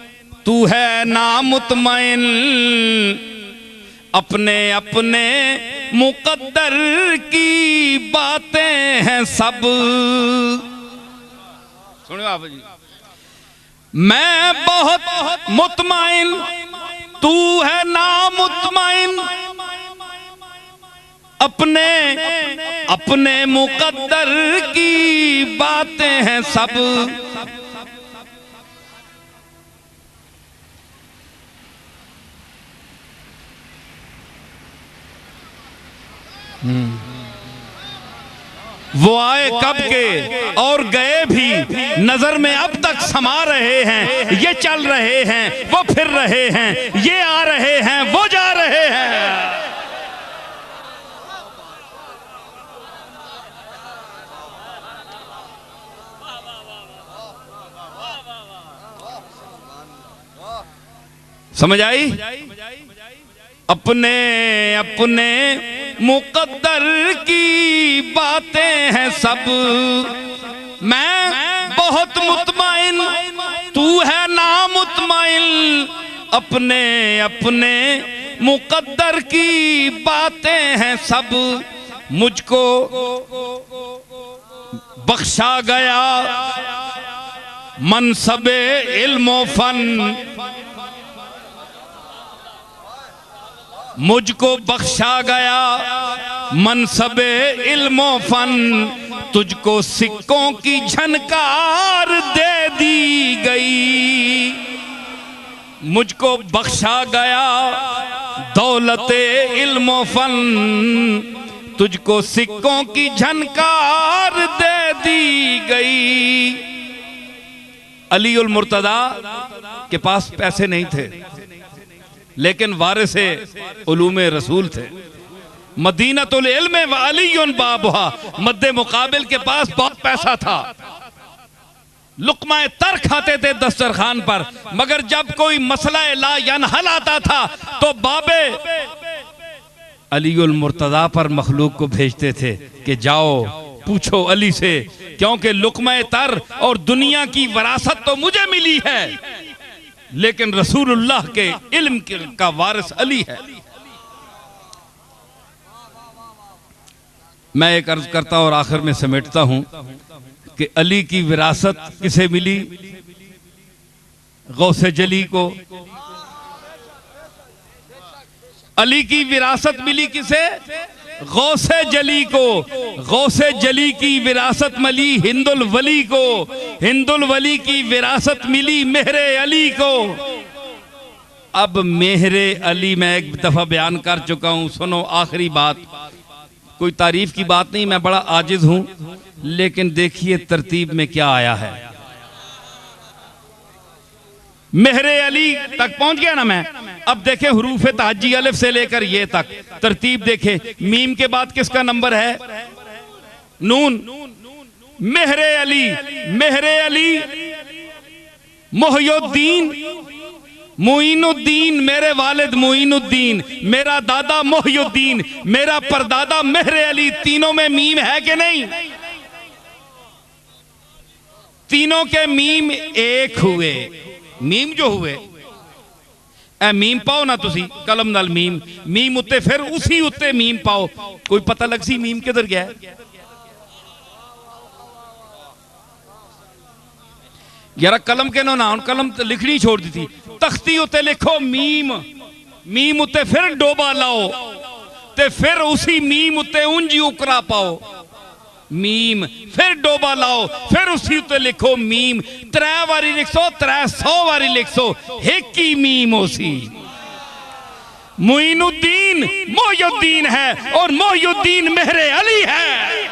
तू है नामुतमइन, अपने अपने मुकद्दर की बातें हैं सब। सुनिए आप जी, मैं बहुत मुतमइन, तू है नामुतमइन, अपने अपने मुकद्दर की बातें हैं सब। वो आए कब के और गए भी, नजर में अब तक समा रहे हैं। ये चल रहे हैं, वो फिर रहे हैं, ये आ रहे हैं, वो जा रहे हैं। समझ आई? अपने अपने मुकद्दर की बातें हैं सब। मैं बहुत मुतमइन, तू है नामुतमइन, अपने अपने मुकद्दर की बातें हैं सब। मुझको बख्शा गया मनसबे इल्म फन, मुझको बख्शा गया मनसबे इल्म फन, तुझको सिक्कों की झनकार दे दी गई। मुझको बख्शा गया दौलते इल्म फन, तुझको सिक्कों की झनकार दे दी गई। अली उल मुर्तदा के पास पैसे नहीं थे, लेकिन वारिसे उलूमे रसूल थे। मदीनतुल इल्म व अलीयुन बाबुहा, मद्दे मुकाबिल के पास बहुत पैसा था। लुक़्मा तर खाते थे दस्तरखान पर, मगर जब कोई मसला ला यनहल आता था तो बाबे अलीउल मुर्तदा पर मखलूक को भेजते थे कि जाओ पूछो अली से, क्योंकि लुक़्मा तर और दुनिया की विरासत तो मुझे मिली है, लेकिन रसूलुल्लाह के इल्म का वारिस अली है। मैं एक अर्ज करता और आखिर में समेटता हूं कि अली की विरासत किसे मिली? गौसे जली को। अली की विरासत मिली किसे? गौसे जली को। गौसे जली की विरासत मिली हिंदुल वली को। हिंदुल वली की विरासत मिली मेहरे अली को। अब मेहरे अली मैं एक दफा बयान कर चुका हूं, सुनो आखिरी बात। कोई तारीफ की बात नहीं, मैं बड़ा आजिज हूं, लेकिन देखिए तरतीब में क्या आया है। मेहरे अली तक पहुंच गया ना मैं। अब देखें हुरूफ तहज्जी अलिफ से लेकर ये तक तरतीब देखें। मीम के बाद किसका नंबर है? नून। मेहरे अली, मेहरे अली, मोहियुद्दीन, मोइनुद्दीन, मेरे वालिद मोइनुद्दीन, मेरा दादा मोहियुद्दीन, मेरा परदादा मेहरे अली। तीनों में मीम है कि नहीं? तीनों के मीम एक हुए। मीम जो हुए ए मीम पाओ ना तुसी कलम नाल मीम, मीम उत्ते फिर उसी उत्ते मीम पाओ, कोई पता लग सी मीम किधर गया। यार कलम के नो ना, कलम तो लिखनी छोड़ दी थी। तख्ती उत्ते लिखो मीम, मीम उत्ते फिर डोबा लाओ, ते फिर उसी मीम उत्ते उंजी उकरा पाओ। मीम फिर डोबा लाओ, फिर उसी उत्ते लिखो मीम। 3 बारी लिखो, 300 बारी लिखो, एक ही मीम उसी। मोइनुद्दीन मोहियुद्दीन है और मोहियुद्दीन मेहरे अली है।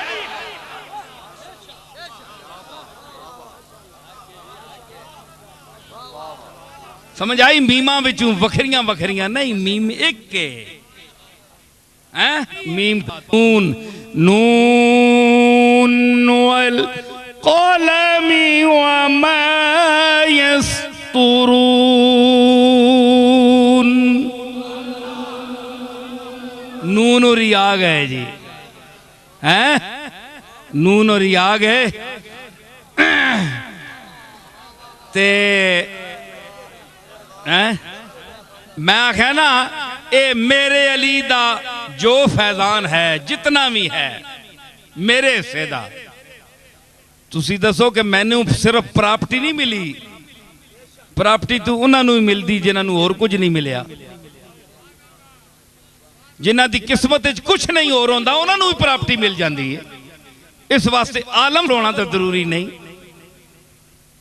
समझ आई? मीमा विचों वखरियां वखरियां नहीं, मीम एक के हैं। मीम नून, नून वल क़लमी वमा यस्तुरून। नून और या गए जी, हैं? नून और या गए ते मैं आख्या ना ये मेरे अली दा जो फैजान है जितना भी है मेरे हिस्से दा। तुसी दसो कि मैनू सिर्फ प्राप्ति नहीं मिली, प्राप्ति तो उन्होंने ही मिलती जिन्होंने होर कुछ नहीं मिलया। जिन्हों की किस्मत कुछ नहीं होर होंदा उन्होंने भी प्राप्ति मिल जाती है। इस वास्ते आलम होना तो जरूरी नहीं।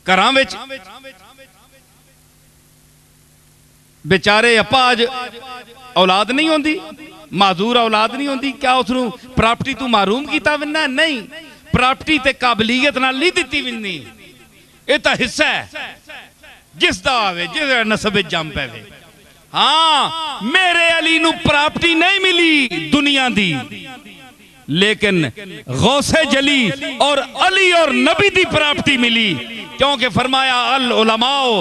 घरां विच बेचारे अपाज औलाद नहीं होंदी, माजूर औलाद नहीं होंदी, क्या उसनू प्राप्ति तू मारूम किया विन्ना? नहीं, प्राप्ति ते काबलियत नाल नहीं दिती विन्नी। ये तो हिस्सा है जिसदा आवे, जिस नसब जम पैवे। हाँ, मेरे अली नू प्राप्ति नहीं मिली दुनिया दी, लेकिन गौसे जली और अली और नबी दी प्राप्ति मिली। क्योंकि फरमाया अल उलमाओ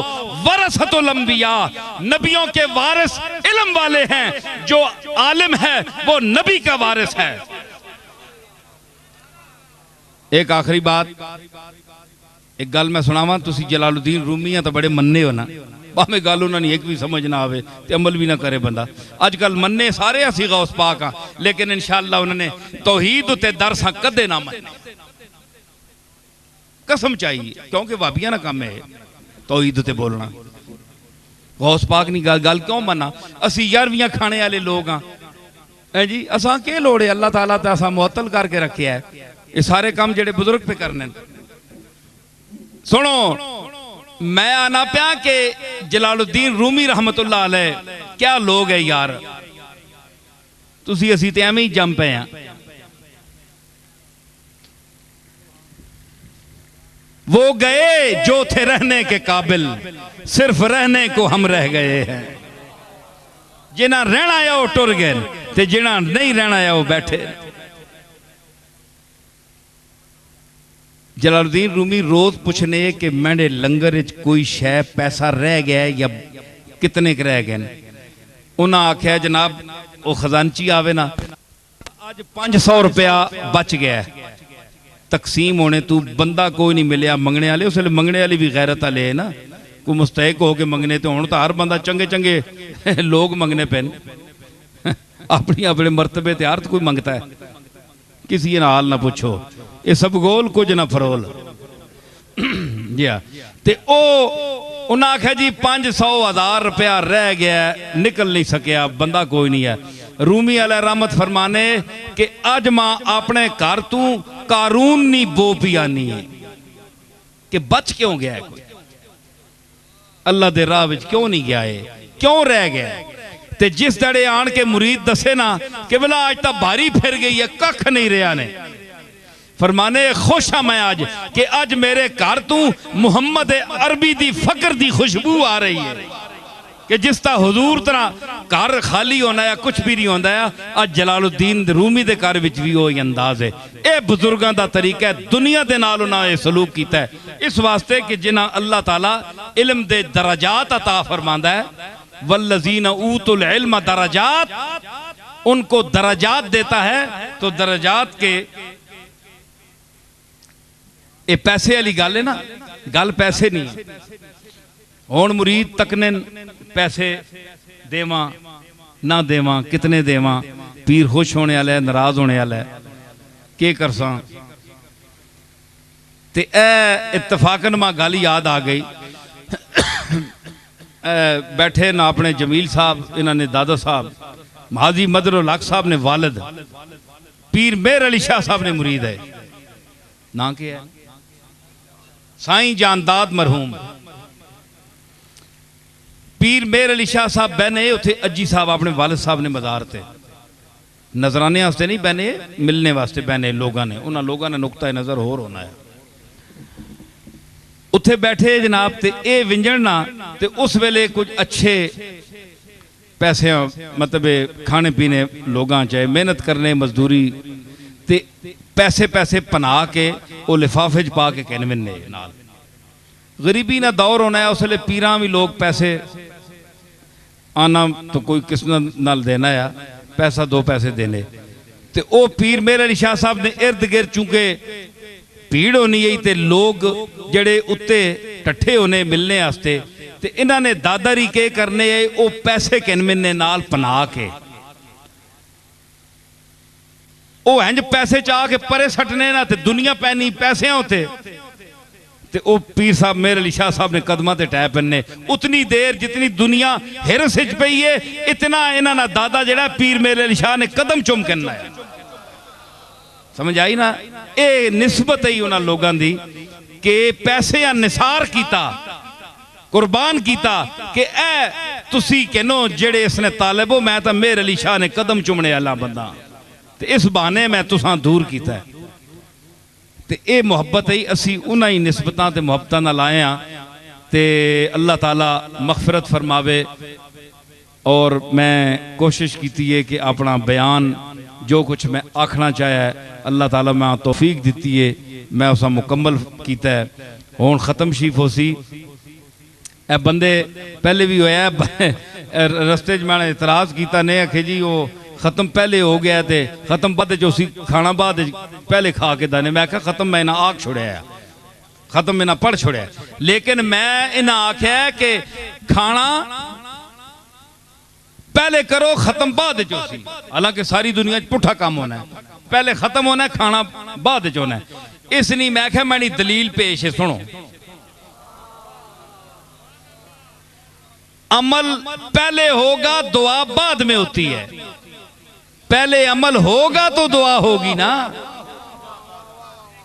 वरसतुल अंबिया, नबियों के वारिस इल्म वाले हैं। जो आलिम है वो नबी का वारिस है। एक आखिरी बात, एक गल मैं सुनावा। तुसी जलालुद्दीन रूमी तो बड़े मन्ने हो ना, भावें गल उन्होंने एक भी समझ ना आवे ते अमल भी ना करे बंदा। अजकल मन्ने सारे असी गौस पाक हाँ, लेकिन इंशाअल्लाह उन्होंने तौहीद उत्ते दरस कदे ना मन्ने। कसम चाहिए, क्योंकि भाबियां ना काम है तौहीद उत्ते बोलना। गौस पाक नहीं गल क्यों मना? असी 11वीं खाने वाले लोग हाँ जी, असा के लोड़ है? अल्लाह ताला तो असा मुअत्तल करके रखे है। ये सारे काम जेडे बुजुर्ग पे करने। सुनो, मैं आना प्या के जलालुद्दीन रूमी रहमतुल्लाह अलैह क्या लोग है यार। तुसी असी ते एवें ही जम पे हैं। वो गए जो थे रहने के काबिल, सिर्फ रहने को हम रह गए हैं। जिन्हें रहना आया वो टुर गए, ते जिन्हें नहीं रहना आया वो बैठे। जलालुद्दीन रूमी रोज पूछने कि मेरे लंगर कोई शै पैसा रह गया है या कितने के रह गए। उन्हें आख्या जनाब वो खजानची आवे ना, अज 500 रुपया बच गया है, तकसीम होने तू बंदा कोई नहीं मिलया मंगने वाले। उसले मंगने वाली भी गैरत वाले है ना, कोई मुस्तैक हो के मंगने तो हूँ तो हर बंदा चंगे चंगे लोग मंगने पे अपनी अपने मरतबे ते हर कोई मंगता है, किसी नाल ना पूछो। ये सब गोल कुछ ना फरोल जी। ते उन्हें आख्या जी 500,000 रुपया रह गया, निकल नहीं सकिया, बंदा कोई नहीं है। रूमी अलैह रहमत फरमाने कि अज मां अपने घर तू कारून नहीं बो पियानी है कि बच क्यों गया है? कोई अल्लाह दे राह विच क्यों नहीं गया है, क्यों रह गया? ते जिस दड़े आन के मुरीद दसे ना कि बोला आज तक भारी फिर गई है, कख नहीं रहा ने। फरमाने खुश हाँ मैं आज कि आज मेरे घर तू मुहम्मद अरबी दी फकर दी खुशबू आ रही है कि जिस तरह हुजूर तरह घर खाली होना है कुछ भी नहीं होता है। आज जलालुद्दीन रूमी दे घर विच भी वही अंदाज है। यह बुजुर्गों का तरीका है, दुनिया के नाल उन्होंने सलूक किया है इस वास्ते कि जिन्हें अल्लाह ताला इल्म दे दराजात अता फरमांदा है। वल्लज़ीना ऊतुल इल्म दराजात, उनको दराजात देता है। तो दराजात के ये पैसे वाली गल है ना, गल पैसे नहीं। हुण मुरीद तकने पैसे देवा ना देवा, कितने देवा, पीर खुश होने वाला है नाराज होने वाला है, के करसा। ते इत्तफाकन मां गल याद आ गई। बैठे ना अपने जमील साहब, इन्होंने दादा साहब, हाजी मदरुल हक साहब ने वालिद, पीर मेहर अली शाह साहब ने मुरीद है, ना क्या है साईं जानदाद मरहूम। पीर मेहर अली शाह साहब बहने उथे अज्जी साहब अपने वालिद साहब ने मज़ार थे, नजराने वास्ते नहीं बहने, मिलने वास्ते बहने लोगों ने। उन्होंने लोगों ने नुकता नज़र होर होना है। उत्थे बैठे जनाब ते ए विंजणना ते उस वेले कुछ अच्छे पैसे मतलब खाने पीने लोगों चाहे मेहनत करने मजदूरी ते पैसे पैसे पना के वो लिफाफे च पा के कहने नाल। गरीबी ना दौर होना है, उसले पीरा भी लोग पैसे आना तो कोई किस नाल देना है, पैसा दो पैसे देने। ते ओ पीर मेहर अली शाह साहब ने इर्द गिर्द चूंकि भीड़ होनी है ते लोग जड़े उत्ते टट्ठे होने मिलने वास्ते ते इन्हां ने दादारी के करने ओ पैसे किनमिने नाल पना के ओ इंज पैसे चाह के परे सटने ना ते दुनिया पैनी पैसे होते ते ओ पीर साहब मेरे अली शाह साहब ने कदमां ते टै पैने उतनी देर जितनी दुनिया हिरस विच पई है इतना इन्हां दा दादा जेड़ा पीर मेरे अली शाह ने कदम चुम करना है। समझ आई ना? ये निस्बत ही उन्हां लोगां दी कि पैसे निसार किया कुर्बान किया कि ए तुसी कहनो जेड़े इसने तालिब हो मैं तो मेरे अली शाह ने कदम चुमने वाला बंदा ते इस बहाने मैं तुसां दूर किया है। ते ये मुहब्बत ही असी उन्हां ही निस्बतां ते मुहब्बतां नाल आए हां ते अल्लाह ताला मगफिरत फरमावे। और मैं कोशिश की है कि अपना बयान जो कुछ मैं आखना चाहे अल्लाह ताला मैं तौफीक दी है मैं उस मुकम्मल किया है। हुण ख़त्म शीफ हो सी ए बंदे पहले भी होया रस्ते मैंने इतराज़ किया ने आखे जी वो खत्म पहले हो गया थे खत्म बाद उसी खाना बाद पहले खा के दाने मैं आख्या खत्म मैं इन्हें आख छोड़िया खत्म इन्हें पढ़ छोड़िया लेकिन मैं इन्हें आख्या कि खाना पहले करो खत्म बाद चौसी। हालांकि सारी दुनिया पुठा काम होना है पहले खत्म होना है खाना बाद च होना है। इस नहीं मैं क्या मैंने दलील पेश है सुनो। अमल पहले होगा दुआ बाद में होती है। पहले अमल होगा तो दुआ होगी ना।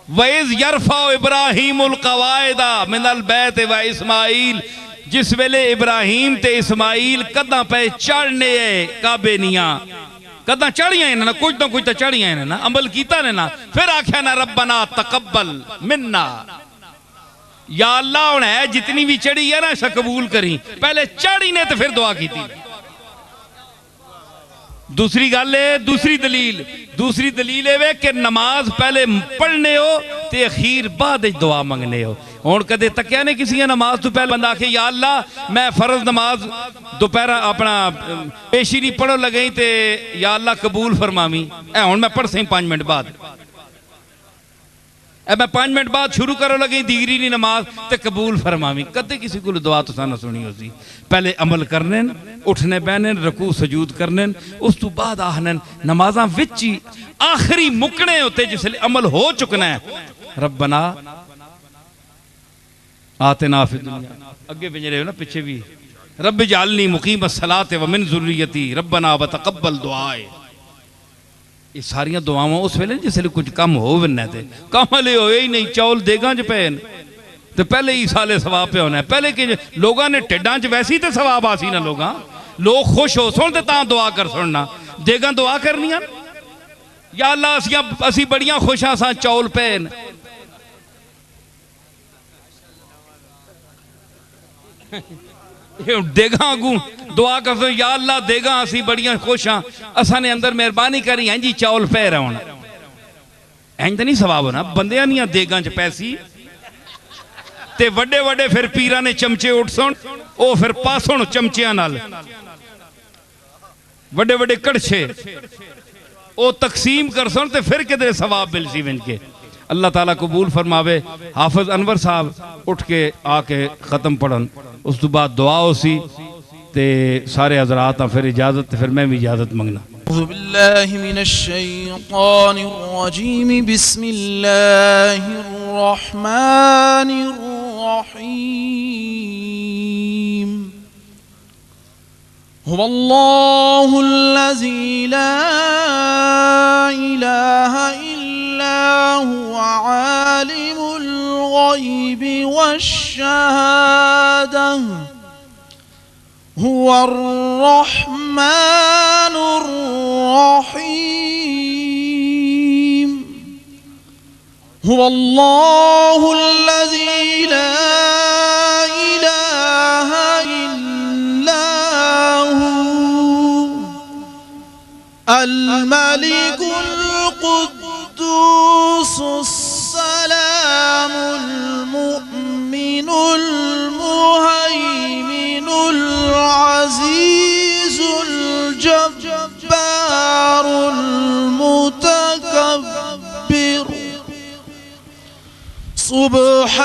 वैज़ यरफा इब्राहीमुल कवायदा मिनल बैत व इस्माइल जिस वेले इब्राहिम ते इस्माइल कदा पे चढ़ने काबे निया कदा चढ़िया ना कुछ तो चढ़िया ना अमल किया ने ना फिर आख्या ना रब्बना तकब्बल मिन्ना या अल्लाह हुण है जितनी भी चढ़ी है ना इसे कबूल करी। पहले चढ़ी ने तो फिर दुआ की। दूसरी गल है दूसरी दलील है कि नमाज पहले पढ़ने हो ते अखीर बाद दुआ मंगने हो। हुण कदे तक्या ने किसी नमाज तो पहले बंदा आखे या अल्लाह मैं फर्ज नमाज दोपहर अपना पेशी नहीं पढ़ो लगे ते या अल्लाह कबूल फरमावी ए हुण मैं पढ़ सही 5 मिनट बाद ए मैं 5 मिनट बाद शुरू करो लगे दीगरी नहीं नमाज ते कबूल फरमावी। कदे किसी को दुआ तो ना सुनी हो सी। पहले अमल करने उठने बहने रकू सजूद करने उस तो बाद आहने नमाजा विच ही आखिरी मुकने होते जिसले अमल हो चुकना है रब्बना आतिना फिद दुनिया अगे पिछले हो ना पीछे भी रब जालनी मुकीम सलाते व मिन ज़ुर्रियती रब्बना व तकब्बल दुआए। ये सारिया दुआवां उस वेले जिसले कुछ कम हो बनना थे कम हले होए ही नहीं चौल देगा च पे तो पहले ही साले सवाब पे होना है। पहले कि लोगों ने टिड्डा च वैसी तो सवाब आसी ना लोग खुश हो सुन ता दुआ कर सुनना देगा दुआ करनिया या अल्लाह असी बड़िया खुश हाँ सा चौल पे देगा अगू दुआ कर दो या अल्लाह देगा असी बड़िया खुश हाँ असा ने अंदर मेहरबानी करी इंज चौल पे रहा इंज तो नहीं सवाब होना बंदियां नहीं देगा च पैसी ते वड्डे वड्डे फिर पीरा ने चमचे उठ सुन ओ फिर पासुन चमचियां नाल वड्डे वड्डे कड़छे ओ तकसीम कर सुन ते फिर किधरे सवाब मिल सी विंज के। अल्लाह ताला कबूल फरमावे। हाफिज अनवर साहब उठ के आके खत्म पढ़न उस तो बाद दुआ हो सी ते सारे हजरात फिर इजाजत फिर मैं भी इजाजत मंगना। अऊज़ु बिल्लाहि मिनश शैतानिर रजीम बिस्मिल्लाहिर रहमानिर रहीम हुवल्लाहुल्लज़ी ला इलाहा इल्ला हुवा आलिमुल गैबि वश्शहादह हुवर रहमानुर रहीम हुवल्लाहुल्लज़ी ला इलाहा इल्ला हु अल मलिकुल कुद्दूसुस सलामुल मुमिनुल मुहैमिनुल अज़ीज़ुल जब्बारुल मुतकब्बिर सुब्हानल्लाहि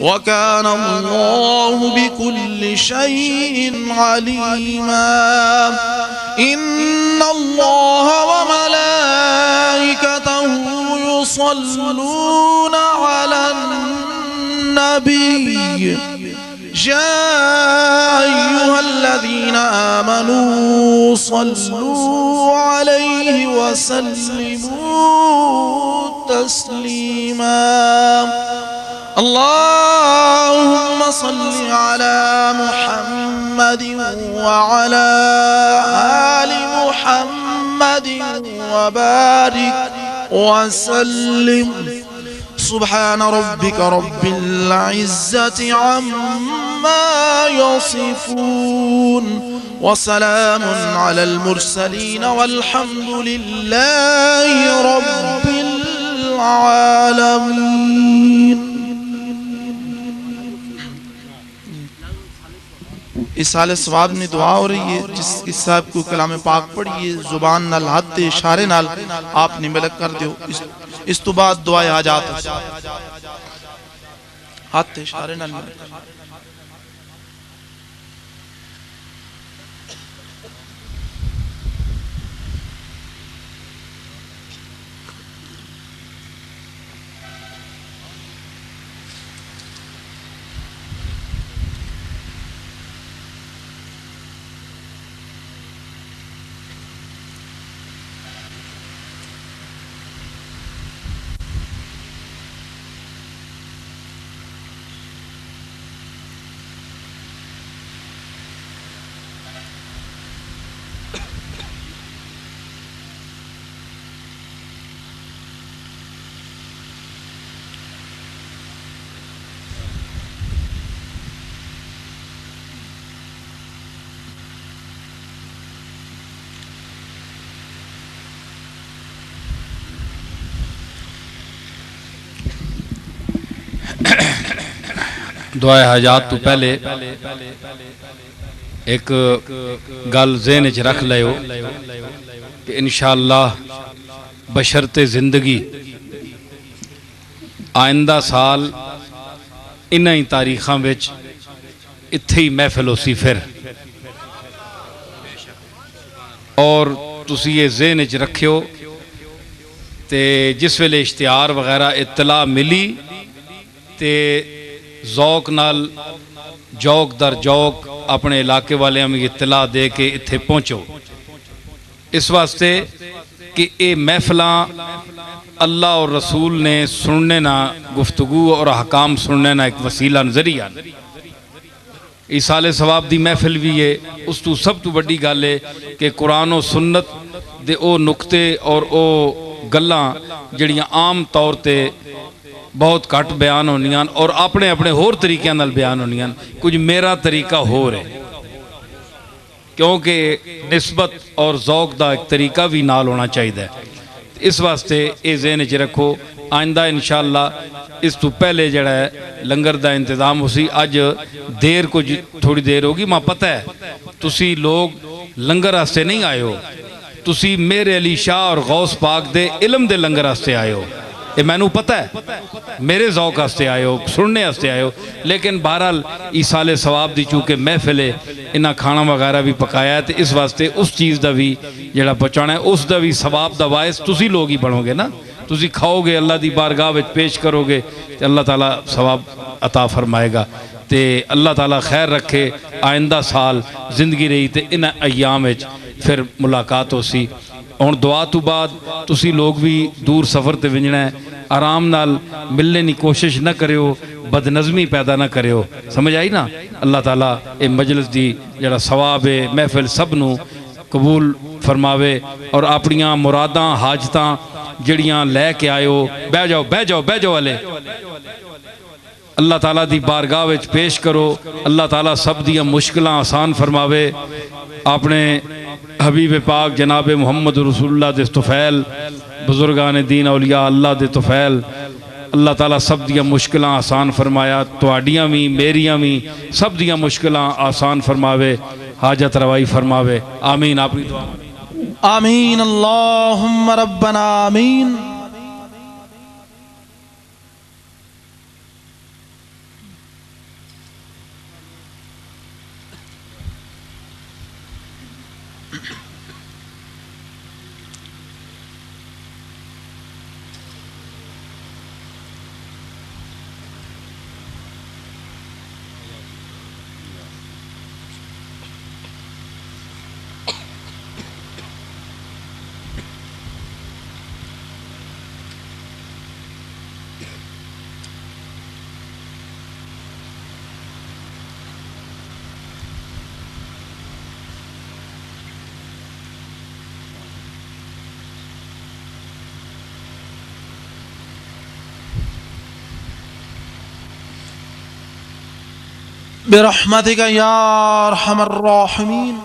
वकान अल्लाहु बिकुल्लि शैइन अलीमा। इन्नल्लाह व मलाइकतहु युसल्लूना अलन नबी या अय्युहल्लज़ीना आमनू सल्लू अलैहि वसल्लिमू तस्लीमा। अल्लाहुम्मा सल्लि अला मुहम्मद व अला आलि मुहम्मद व बारिक व सल्लिम। सुब्हान रब्बिका रब्बिल इज्जति अम्मा यसिफून व सलामुन अलल मुरसलीन वल्हम्दुलिल्लाहि रब्बिल आलमीन। इस साल सवाब ने दुआ हो रही है जिस साहब को कलाम पाक पढ़िए जुबान नाल हाथ दे इशारे नाल आपने मलक कर दो। इस तो बाद दुआ हाजात हाथ दे इशारे नाल दुआ हाजात तो पहले एक गल ज़हन च रख लियो कि इंशाअल्लाह बशर्ते जिंदगी आइंदा साल इन्हां ही तारीखां विच इत्थे ही महफिल होसी फिर। और तुसी ये ज़हन च रखियो ते जिस वेले इश्तिहार वगैरह इत्तला मिली ते जौक नाल जौक दर जौक अपने इलाके वाले में इत्तला दे के इत्थे पहुँचो, इस वास्ते कि ये महफिलां अल्लाह और रसूल ने सुनने ना गुफ्तगू और हकाम सुनने ना एक वसीला नजरिया। इस साले सवाब दी महफिल भी है। उस तो सब तो बड़ी गल है कि कुरान और सुन्नत दे ओ नुकते और ओ गल्लां जड़ियां आम तौर ते बहुत घट बयान होनियां और अपने अपने होर तरीक़े नाल बयान होनियां। कुछ मेरा तरीका होर है क्योंकि निस्बत और ज़ौक दा एक तरीका भी नाल होना चाहिए। इस वास्ते ये ज़हन च रखो आइंदा इंशाअल्लाह इस तो पहले जड़ा है लंगर दा इंतज़ाम उसी अज देर कुछ थोड़ी देर होगी। मां पता है तुसी लोग लंगर वास्ते नहीं आए हो, तुसी मेरे अली शाह और गौस पाक दे इलम दे लंगर वास्ते आए हो। ये मैनू पता है मेरे ज़ौक वास्ते आए हो, सुनने वास्ते आए हो। लेकिन बहरहाल इस साले सवाब दी चूँकि महफिल है इन्ना खाना वगैरह भी पकाया है तो इस वास्ते उस चीज़ का भी जड़ा पहुँचाना है उस दा भी सवाब दा वायस तुसी लोग ही बनोगे ना। तुसी खाओगे अल्लाह दी बारगाह में पेश करोगे तो अल्लाह ताला सवाब अता फरमाएगा। तो अल्लाह ताला खैर रखे आइंदा साल जिंदगी रही तो इन्हां अयाम विच फिर मुलाकात हो सी। हुण दुआ तो बाद तुसी लोग भी दूर सफ़र ते विंजणा है, आराम नाल मिलने की कोशिश न करियो, बदनज़मी पैदा न करियो। समझ आई ना। अल्लाह ताला ये मजलिस दी जड़ा सवाब है महफिल सब नू कबूल फरमावे और अपनियां मुरादां हाजतां जड़ियां लैके आयो बह जाओ बह जाओ बह जाओ वाले अल्लाह ताला दी बारगाह विच पेश करो। अल्लाह ताला सब दियां मुश्किलां आसान फरमावे। अपने हबीब पाक जनाब मुहम्मद रसूलुल्लाह दे तुफैल बुजुर्गान दीन औलिया अल्लाह दे तुफैल अल्लाह ताला सब दियां मुश्किलां आसान फरमाया। तुहाडियां भी मेरियां भी सब दियां मुश्किलां आसान फरमावे, हाजत रवाई फरमावे। आमीन। अपनी दुआ आमीन। अल्लाहुम्मा रब्बना आमीन। बिरहमतिका या अरहमर राहिमीन।